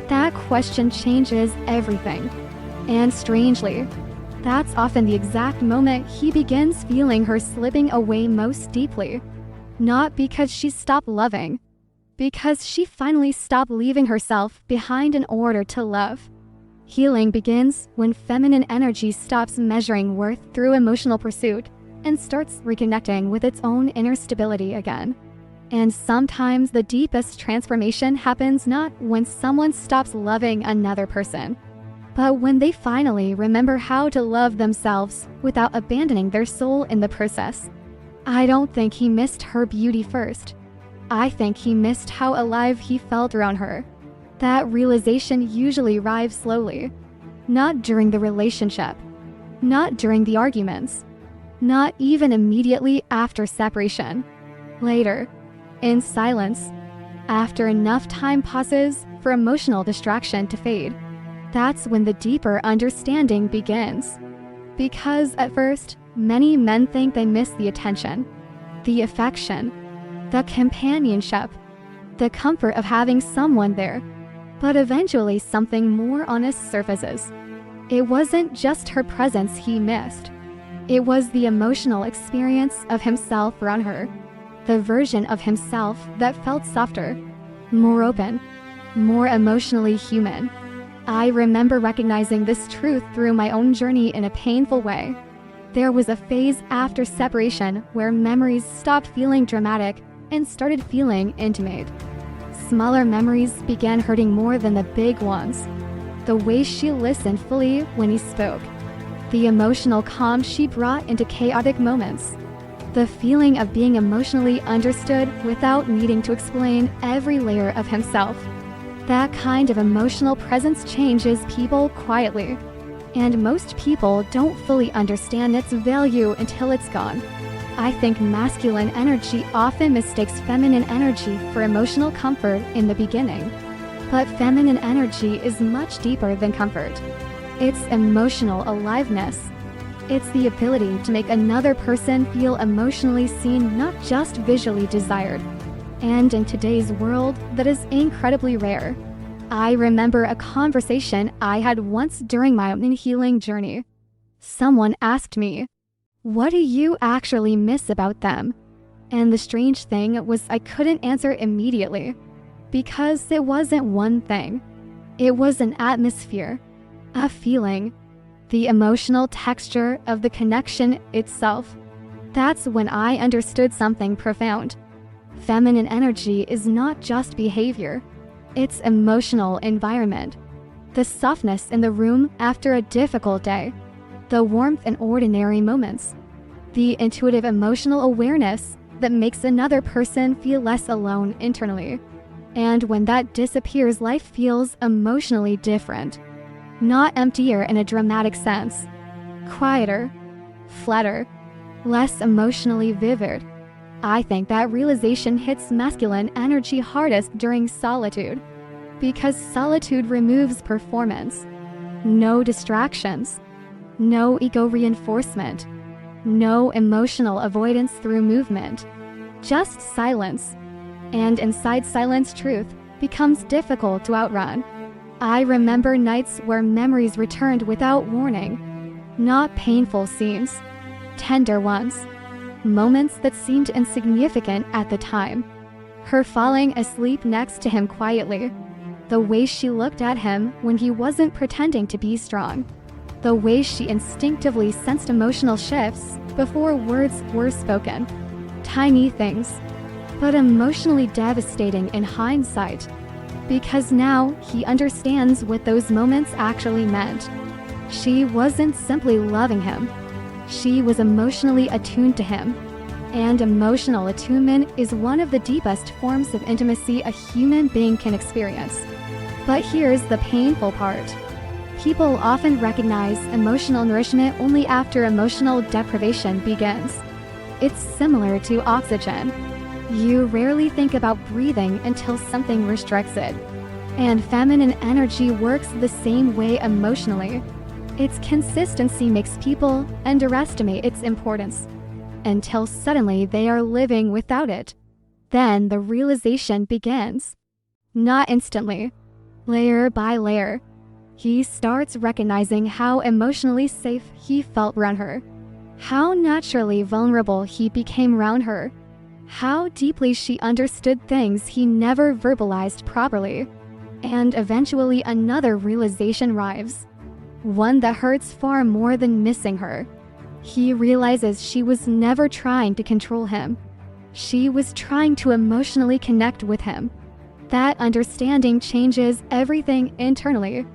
That question changes everything. And strangely, that's often the exact moment he begins feeling her slipping away most deeply. Not because she stopped loving, because she finally stopped leaving herself behind in order to love. Healing begins when feminine energy stops measuring worth through emotional pursuit and starts reconnecting with its own inner stability again. And sometimes the deepest transformation happens not when someone stops loving another person, but when they finally remember how to love themselves without abandoning their soul in the process. I don't think he missed her beauty first. I think he missed how alive he felt around her. That realization usually arrives slowly, not during the relationship, not during the arguments, not even immediately after separation. Later, in silence, after enough time passes for emotional distraction to fade, that's when the deeper understanding begins. Because at first, many men think they miss the attention, the affection, the companionship, the comfort of having someone there. But eventually something more honest surfaces. It wasn't just her presence he missed. It was the emotional experience of himself around her. The version of himself that felt softer, more open, more emotionally human. I remember recognizing this truth through my own journey in a painful way. There was a phase after separation where memories stopped feeling dramatic and started feeling intimate. Smaller memories began hurting more than the big ones. The way she listened fully when he spoke. The emotional calm she brought into chaotic moments. The feeling of being emotionally understood without needing to explain every layer of himself. That kind of emotional presence changes people quietly. And most people don't fully understand its value until it's gone. I think masculine energy often mistakes feminine energy for emotional comfort in the beginning. But feminine energy is much deeper than comfort. It's emotional aliveness. It's the ability to make another person feel emotionally seen, not just visually desired. And in today's world, that is incredibly rare. I remember a conversation I had once during my own healing journey. Someone asked me, "What do you actually miss about them?" And the strange thing was I couldn't answer immediately, because it wasn't one thing. It was an atmosphere, a feeling, the emotional texture of the connection itself. That's when I understood something profound. Feminine energy is not just behavior, it's emotional environment. The softness in the room after a difficult day, the warmth in ordinary moments, the intuitive emotional awareness that makes another person feel less alone internally. And when that disappears, life feels emotionally different. Not emptier in a dramatic sense, quieter, flatter, less emotionally vivid. I think that realization hits masculine energy hardest during solitude, because solitude removes performance. No distractions, no ego reinforcement, no emotional avoidance through movement, just silence. And inside silence, truth becomes difficult to outrun. I remember nights where memories returned without warning. Not painful scenes, tender ones. Moments that seemed insignificant at the time. Her falling asleep next to him quietly. The way she looked at him when he wasn't pretending to be strong. The way she instinctively sensed emotional shifts before words were spoken. Tiny things, but emotionally devastating in hindsight. Because now he understands what those moments actually meant. She wasn't simply loving him. She was emotionally attuned to him. And emotional attunement is one of the deepest forms of intimacy a human being can experience. But here's the painful part. People often recognize emotional nourishment only after emotional deprivation begins. It's similar to oxygen. You rarely think about breathing until something restricts it. And feminine energy works the same way emotionally. Its consistency makes people underestimate its importance, until suddenly they are living without it. Then the realization begins. Not instantly, layer by layer. He starts recognizing how emotionally safe he felt around her, how naturally vulnerable he became around her, how deeply she understood things he never verbalized properly. And eventually another realization arrives, one that hurts far more than missing her. He realizes she was never trying to control him. She was trying to emotionally connect with him. That understanding changes everything internally,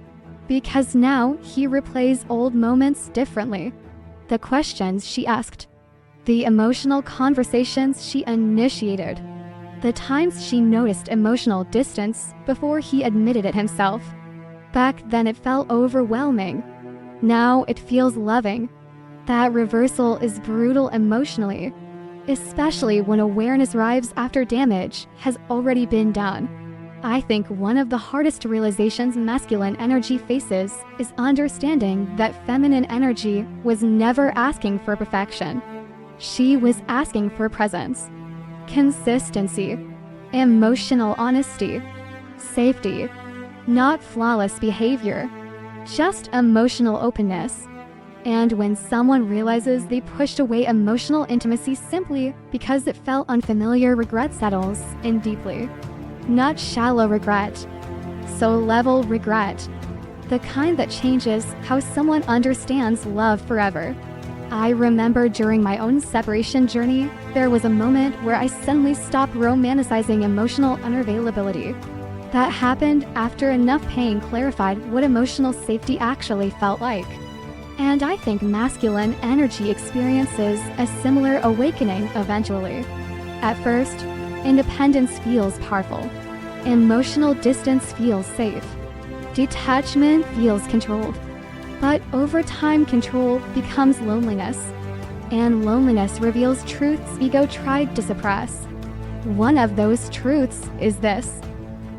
because now he replays old moments differently. The questions she asked, the emotional conversations she initiated, the times she noticed emotional distance before he admitted it himself. Back then it felt overwhelming. Now it feels loving. That reversal is brutal emotionally, especially when awareness arrives after damage has already been done. I think one of the hardest realizations masculine energy faces is understanding that feminine energy was never asking for perfection. She was asking for presence, consistency, emotional honesty, safety, not flawless behavior, just emotional openness. And when someone realizes they pushed away emotional intimacy simply because it felt unfamiliar, regret settles in deeply. Not shallow regret, soul-level regret, the kind that changes how someone understands love forever. I remember during my own separation journey, there was a moment where I suddenly stopped romanticizing emotional unavailability. That happened after enough pain clarified what emotional safety actually felt like. And I think masculine energy experiences a similar awakening eventually. At first, independence feels powerful. Emotional distance feels safe. Detachment feels controlled. But over time, control becomes loneliness. And loneliness reveals truths ego tried to suppress. One of those truths is this: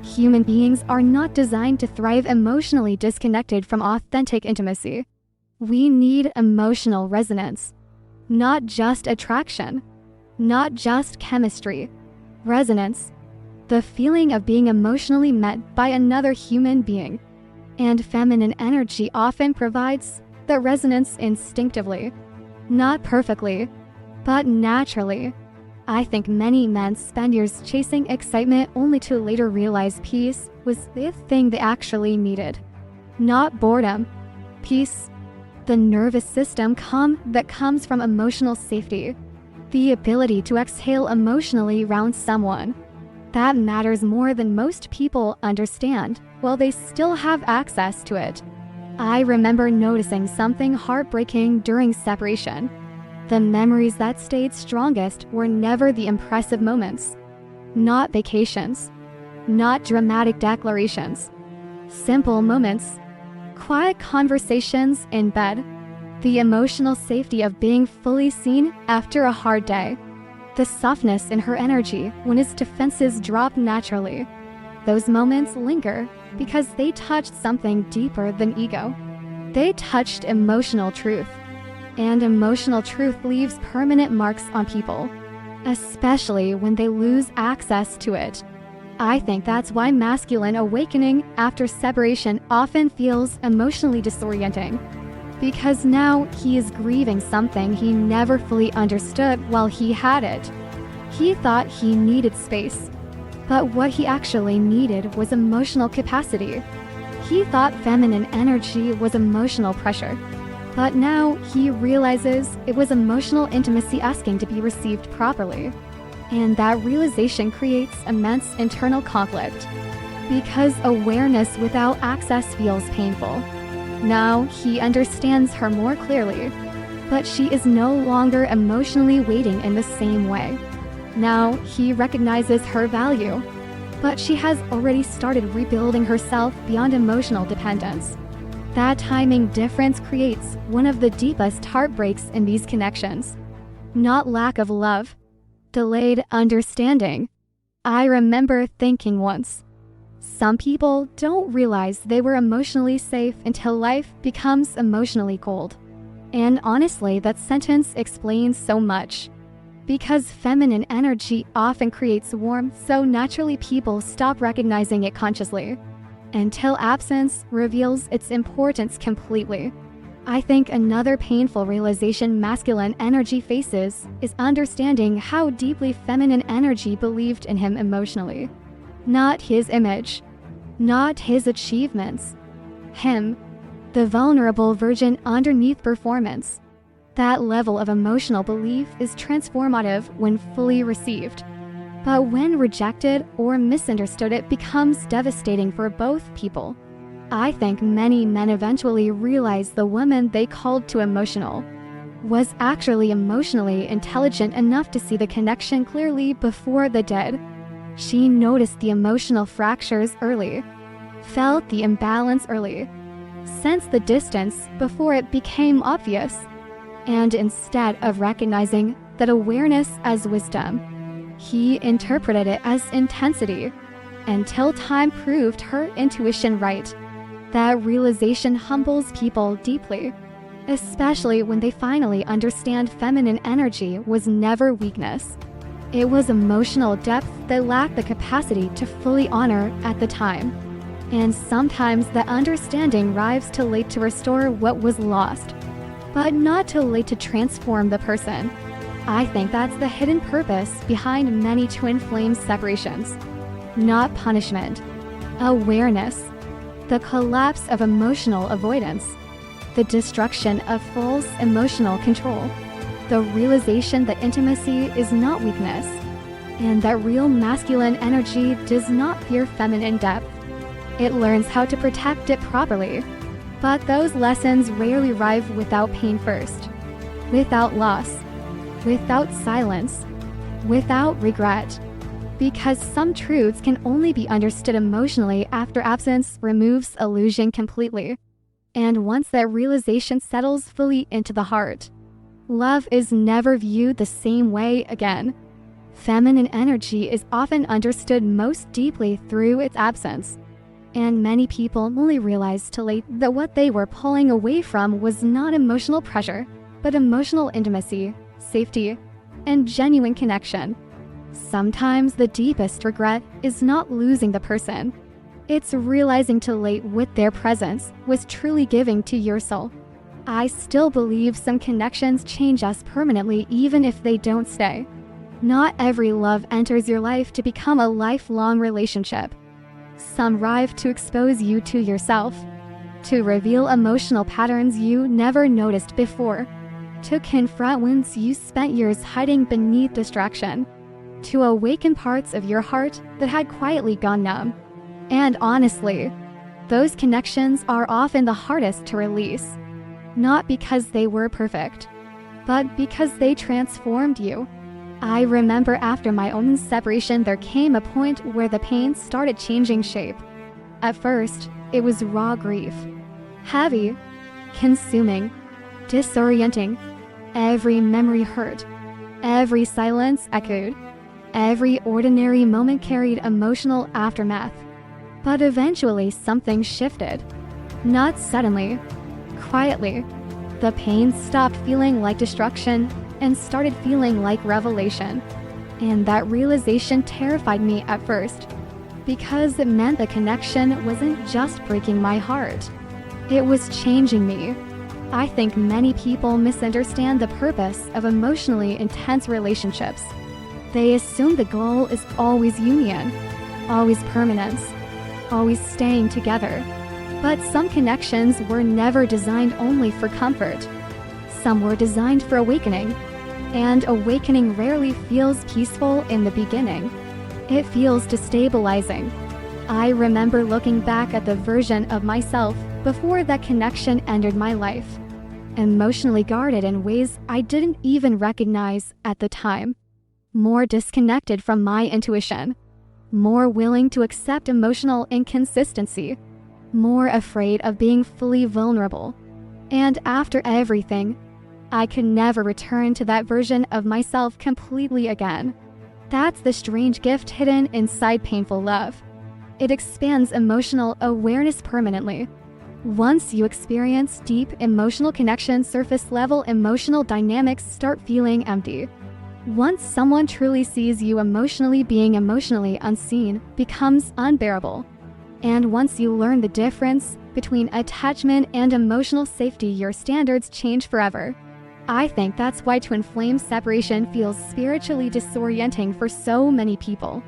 human beings are not designed to thrive emotionally disconnected from authentic intimacy. We need emotional resonance, not just attraction, not just chemistry. Resonance. the feeling of being emotionally met by another human being. And feminine energy often provides the resonance instinctively, not perfectly, but naturally. I think many men spend years chasing excitement only to later realize peace was the thing they actually needed. Not boredom. Peace. The nervous system that comes from emotional safety. The ability to exhale emotionally around someone. That matters more than most people understand, while they still have access to it. I remember noticing something heartbreaking during separation. The memories that stayed strongest were never the impressive moments. Not vacations. Not dramatic declarations. Simple moments. Quiet conversations in bed. The emotional safety of being fully seen after a hard day. The softness in her energy when his defenses drop naturally. Those moments linger because they touched something deeper than ego. They touched emotional truth. And emotional truth leaves permanent marks on people, especially when they lose access to it. I think that's why masculine awakening after separation often feels emotionally disorienting, because now he is grieving something he never fully understood while he had it. He thought he needed space, but what he actually needed was emotional capacity. He thought feminine energy was emotional pressure. But now he realizes it was emotional intimacy asking to be received properly. And that realization creates immense internal conflict, because awareness without access feels painful. Now he understands her more clearly, but she is no longer emotionally waiting in the same way. Now he recognizes her value, but she has already started rebuilding herself beyond emotional dependence. That timing difference creates one of the deepest heartbreaks in these connections. Not lack of love, delayed understanding. I remember thinking once, some people don't realize they were emotionally safe until life becomes emotionally cold. And honestly, that sentence explains so much. Because feminine energy often creates warmth, so naturally people stop recognizing it consciously, until absence reveals its importance completely. I think another painful realization masculine energy faces is understanding how deeply feminine energy believed in him emotionally. Not his image, not his achievements. Him, the vulnerable virgin underneath performance. That level of emotional belief is transformative when fully received. But when rejected or misunderstood, it becomes devastating for both people. I think many men eventually realize the woman they called too emotional was actually emotionally intelligent enough to see the connection clearly before the dead. She noticed the emotional fractures early, felt the imbalance early, sensed the distance before it became obvious, and instead of recognizing that awareness as wisdom, he interpreted it as intensity, until time proved her intuition right. That realization humbles people deeply, especially when they finally understand feminine energy was never weakness. It was emotional depth they lacked the capacity to fully honor at the time. And sometimes the understanding arrives too late to restore what was lost, but not too late to transform the person. I think that's the hidden purpose behind many twin flame separations. Not punishment, awareness, the collapse of emotional avoidance, the destruction of false emotional control, the realization that intimacy is not weakness, and that real masculine energy does not fear feminine depth. It learns how to protect it properly. But those lessons rarely arrive without pain first, without loss, without silence, without regret. Because some truths can only be understood emotionally after absence removes illusion completely. And once that realization settles fully into the heart, love is never viewed the same way again. Feminine energy is often understood most deeply through its absence. And many people only realize too late that what they were pulling away from was not emotional pressure, but emotional intimacy, safety, and genuine connection. Sometimes the deepest regret is not losing the person. It's realizing too late what their presence was truly giving to your soul. I still believe some connections change us permanently even if they don't stay. Not every love enters your life to become a lifelong relationship. Some arrive to expose you to yourself, to reveal emotional patterns you never noticed before, to confront wounds you spent years hiding beneath distraction, to awaken parts of your heart that had quietly gone numb. And honestly, those connections are often the hardest to release. Not because they were perfect, but because they transformed you. I remember after my own separation, there came a point where the pain started changing shape. At first, it was raw grief. Heavy, consuming, disorienting. Every memory hurt. Every silence echoed. Every ordinary moment carried emotional aftermath. But eventually something shifted. Not suddenly, quietly. The pain stopped feeling like destruction and started feeling like revelation. And that realization terrified me at first, because it meant the connection wasn't just breaking my heart. It was changing me. I think many people misunderstand the purpose of emotionally intense relationships. They assume the goal is always union, always permanence, always staying together. But some connections were never designed only for comfort. Some were designed for awakening, and awakening rarely feels peaceful in the beginning. It feels destabilizing. I remember looking back at the version of myself before that connection entered my life, emotionally guarded in ways I didn't even recognize at the time, more disconnected from my intuition, more willing to accept emotional inconsistency, more afraid of being fully vulnerable. And after everything, I could never return to that version of myself completely again. That's the strange gift hidden inside painful love. It expands emotional awareness permanently. Once you experience deep emotional connection, surface-level emotional dynamics start feeling empty. Once someone truly sees you emotionally, being emotionally unseen becomes unbearable. And once you learn the difference between attachment and emotional safety, your standards change forever. I think that's why twin flame separation feels spiritually disorienting for so many people.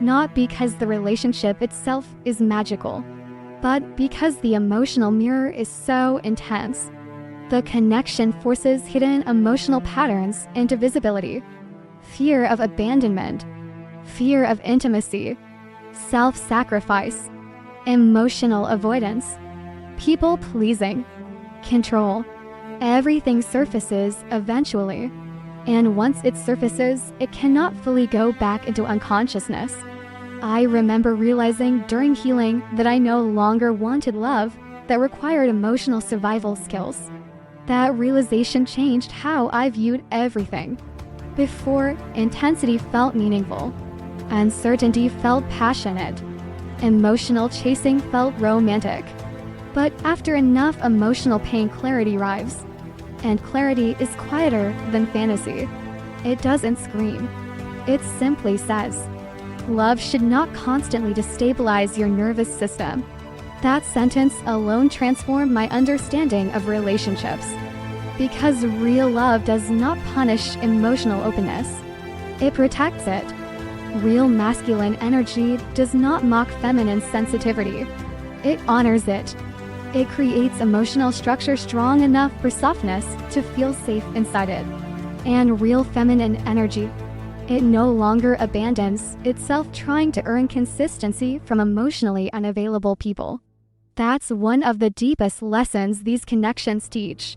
Not because the relationship itself is magical, but because the emotional mirror is so intense. The connection forces hidden emotional patterns into visibility. Fear of abandonment, fear of intimacy, self-sacrifice, emotional avoidance, people-pleasing, control. Everything surfaces eventually. And once it surfaces, it cannot fully go back into unconsciousness. I remember realizing during healing that I no longer wanted love that required emotional survival skills. That realization changed how I viewed everything. Before, intensity felt meaningful. Uncertainty felt passionate. Emotional chasing felt romantic. But after enough emotional pain, clarity arrives. And clarity is quieter than fantasy. It doesn't scream. It simply says, love should not constantly destabilize your nervous system. That sentence alone transformed my understanding of relationships. Because real love does not punish emotional openness. It protects it. Real masculine energy does not mock feminine sensitivity. It honors it. It creates emotional structure strong enough for softness to feel safe inside it. And real feminine energy, it no longer abandons itself trying to earn consistency from emotionally unavailable people. That's one of the deepest lessons these connections teach.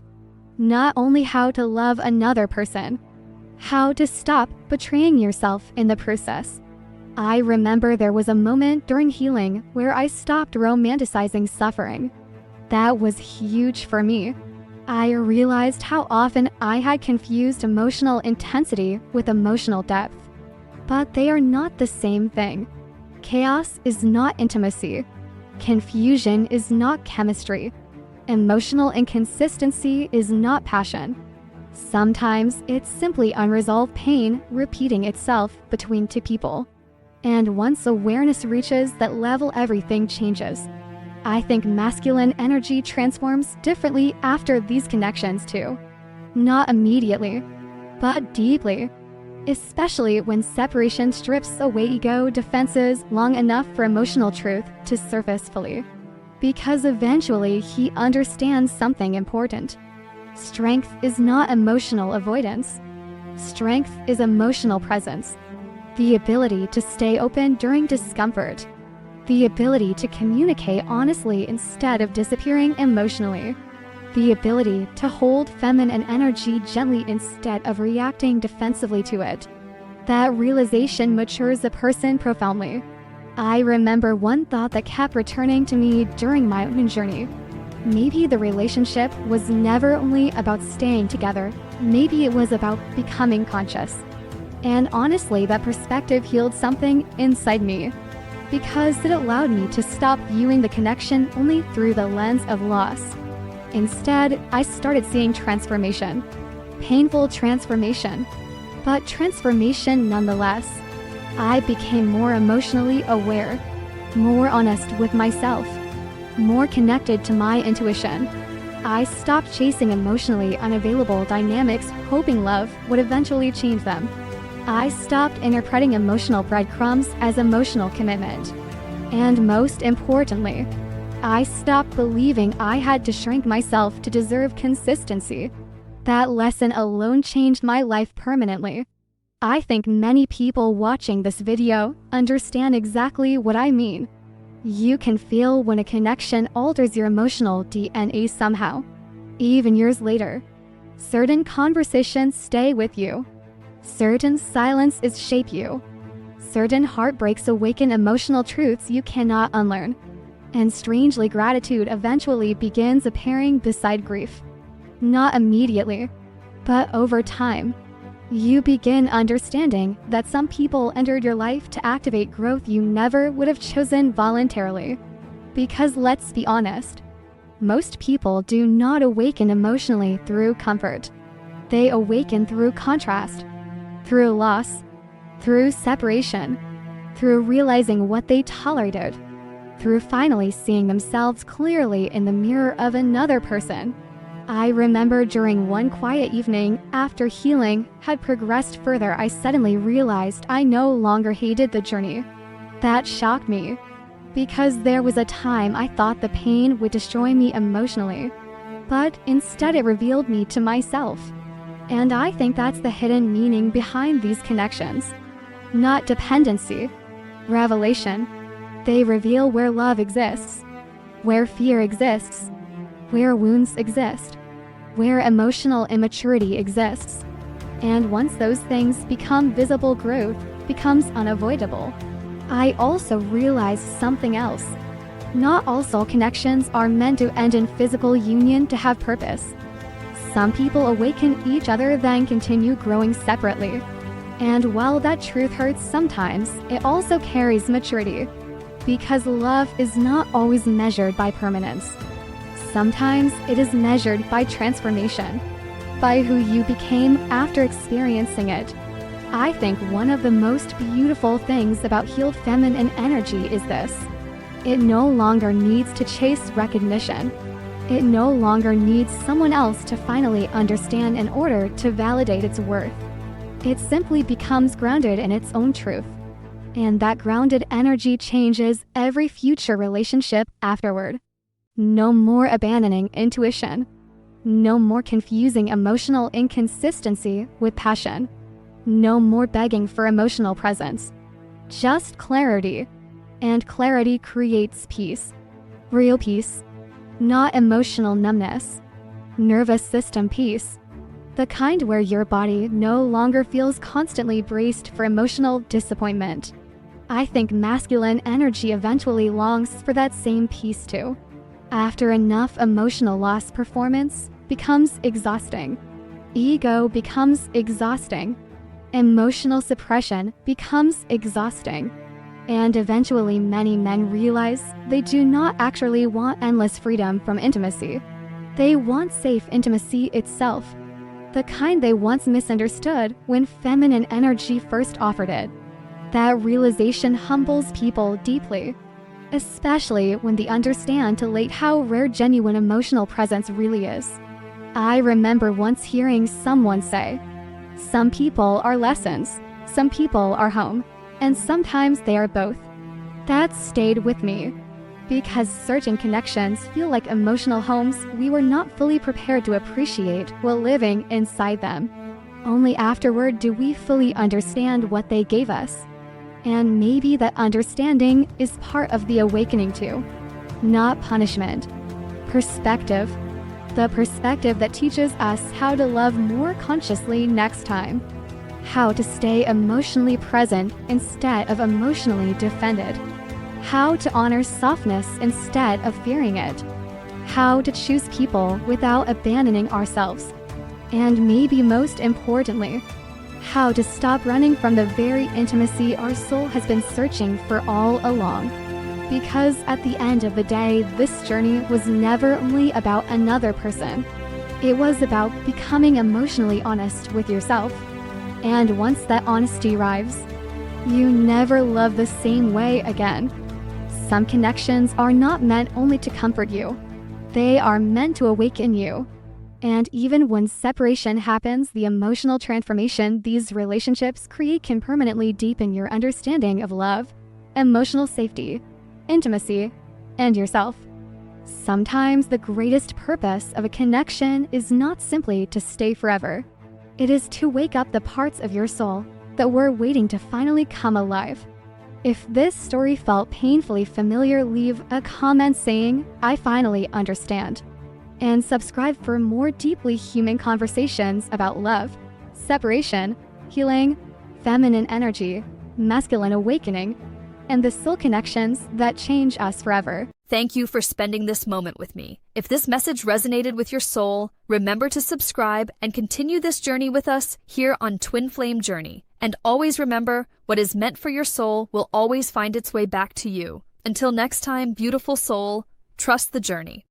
Not only how to love another person, how to stop betraying yourself in the process. I remember there was a moment during healing where I stopped romanticizing suffering. That was huge for me. I realized how often I had confused emotional intensity with emotional depth. But they are not the same thing. Chaos is not intimacy. Confusion is not chemistry. Emotional inconsistency is not passion. Sometimes it's simply unresolved pain repeating itself between two people. And once awareness reaches that level, everything changes. I think masculine energy transforms differently after these connections too. Not immediately, but deeply. Especially when separation strips away ego defenses long enough for emotional truth to surface fully. Because eventually he understands something important. Strength is not emotional avoidance. Strength is emotional presence. The ability to stay open during discomfort. The ability to communicate honestly instead of disappearing emotionally. The ability to hold feminine energy gently instead of reacting defensively to it. That realization matures a person profoundly. I remember one thought that kept returning to me during my own journey. Maybe the relationship was never only about staying together. Maybe it was about becoming conscious. And honestly, that perspective healed something inside me. Because it allowed me to stop viewing the connection only through the lens of loss. Instead, I started seeing transformation. Painful transformation. But transformation nonetheless. I became more emotionally aware. More honest with myself. More connected to my intuition. I stopped chasing emotionally unavailable dynamics, hoping love would eventually change them. I stopped interpreting emotional breadcrumbs as emotional commitment. And most importantly, I stopped believing I had to shrink myself to deserve consistency. That lesson alone changed my life permanently. I think many people watching this video understand exactly what I mean. You can feel when a connection alters your emotional DNA somehow. Even years later, certain conversations stay with you. Certain silences shape you. Certain heartbreaks awaken emotional truths you cannot unlearn. And strangely, gratitude eventually begins appearing beside grief. Not immediately, but over time. You begin understanding that some people entered your life to activate growth you never would have chosen voluntarily. Because let's be honest, most people do not awaken emotionally through comfort. They awaken through contrast, through loss, through separation, through realizing what they tolerated, through finally seeing themselves clearly in the mirror of another person. I remember during one quiet evening, after healing had progressed further, I suddenly realized I no longer hated the journey. That shocked me, because there was a time I thought the pain would destroy me emotionally, but instead it revealed me to myself. And I think that's the hidden meaning behind these connections. Not dependency, revelation. They reveal where love exists, where fear exists, where wounds exist, where emotional immaturity exists. And once those things become visible, growth becomes unavoidable. I also realized something else. Not all soul connections are meant to end in physical union to have purpose. Some people awaken each other then continue growing separately. And while that truth hurts sometimes, it also carries maturity. Because love is not always measured by permanence. Sometimes it is measured by transformation, by who you became after experiencing it. I think one of the most beautiful things about healed feminine energy is this. It no longer needs to chase recognition. It no longer needs someone else to finally understand in order to validate its worth. It simply becomes grounded in its own truth. And that grounded energy changes every future relationship afterward. No more abandoning intuition. No more confusing emotional inconsistency with passion. No more begging for emotional presence. Just clarity. And clarity creates peace. Real peace. Not emotional numbness. Nervous system peace. The kind where your body no longer feels constantly braced for emotional disappointment. I think masculine energy eventually longs for that same peace too. After enough emotional loss, performance becomes exhausting. Ego becomes exhausting. Emotional suppression becomes exhausting. And eventually many men realize they do not actually want endless freedom from intimacy. They want safe intimacy itself. the kind they once misunderstood when feminine energy first offered it. That realization humbles people deeply, especially when they understand too late how rare genuine emotional presence really is. I remember once hearing someone say, "Some people are lessons, some people are home, and sometimes they are both." That stayed with me, because certain connections feel like emotional homes we were not fully prepared to appreciate while living inside them. Only afterward do we fully understand what they gave us. And maybe that understanding is part of the awakening too. Not punishment. Perspective. The perspective that teaches us how to love more consciously next time. How to stay emotionally present instead of emotionally defended. How to honor softness instead of fearing it. How to choose people without abandoning ourselves. And maybe most importantly, how to stop running from the very intimacy our soul has been searching for all along. Because at the end of the day, this journey was never only about another person. It was about becoming emotionally honest with yourself. And once that honesty arrives, you never love the same way again. Some connections are not meant only to comfort you. They are meant to awaken you. And even when separation happens, the emotional transformation these relationships create can permanently deepen your understanding of love, emotional safety, intimacy, and yourself. Sometimes the greatest purpose of a connection is not simply to stay forever. It is to wake up the parts of your soul that were waiting to finally come alive. If this story felt painfully familiar, leave a comment saying, "I finally understand." And subscribe for more deeply human conversations about love, separation, healing, feminine energy, masculine awakening, and the soul connections that change us forever. Thank you for spending this moment with me. If this message resonated with your soul, remember to subscribe and continue this journey with us here on Twin Flame Journey. And always remember, what is meant for your soul will always find its way back to you. Until next time, beautiful soul, trust the journey.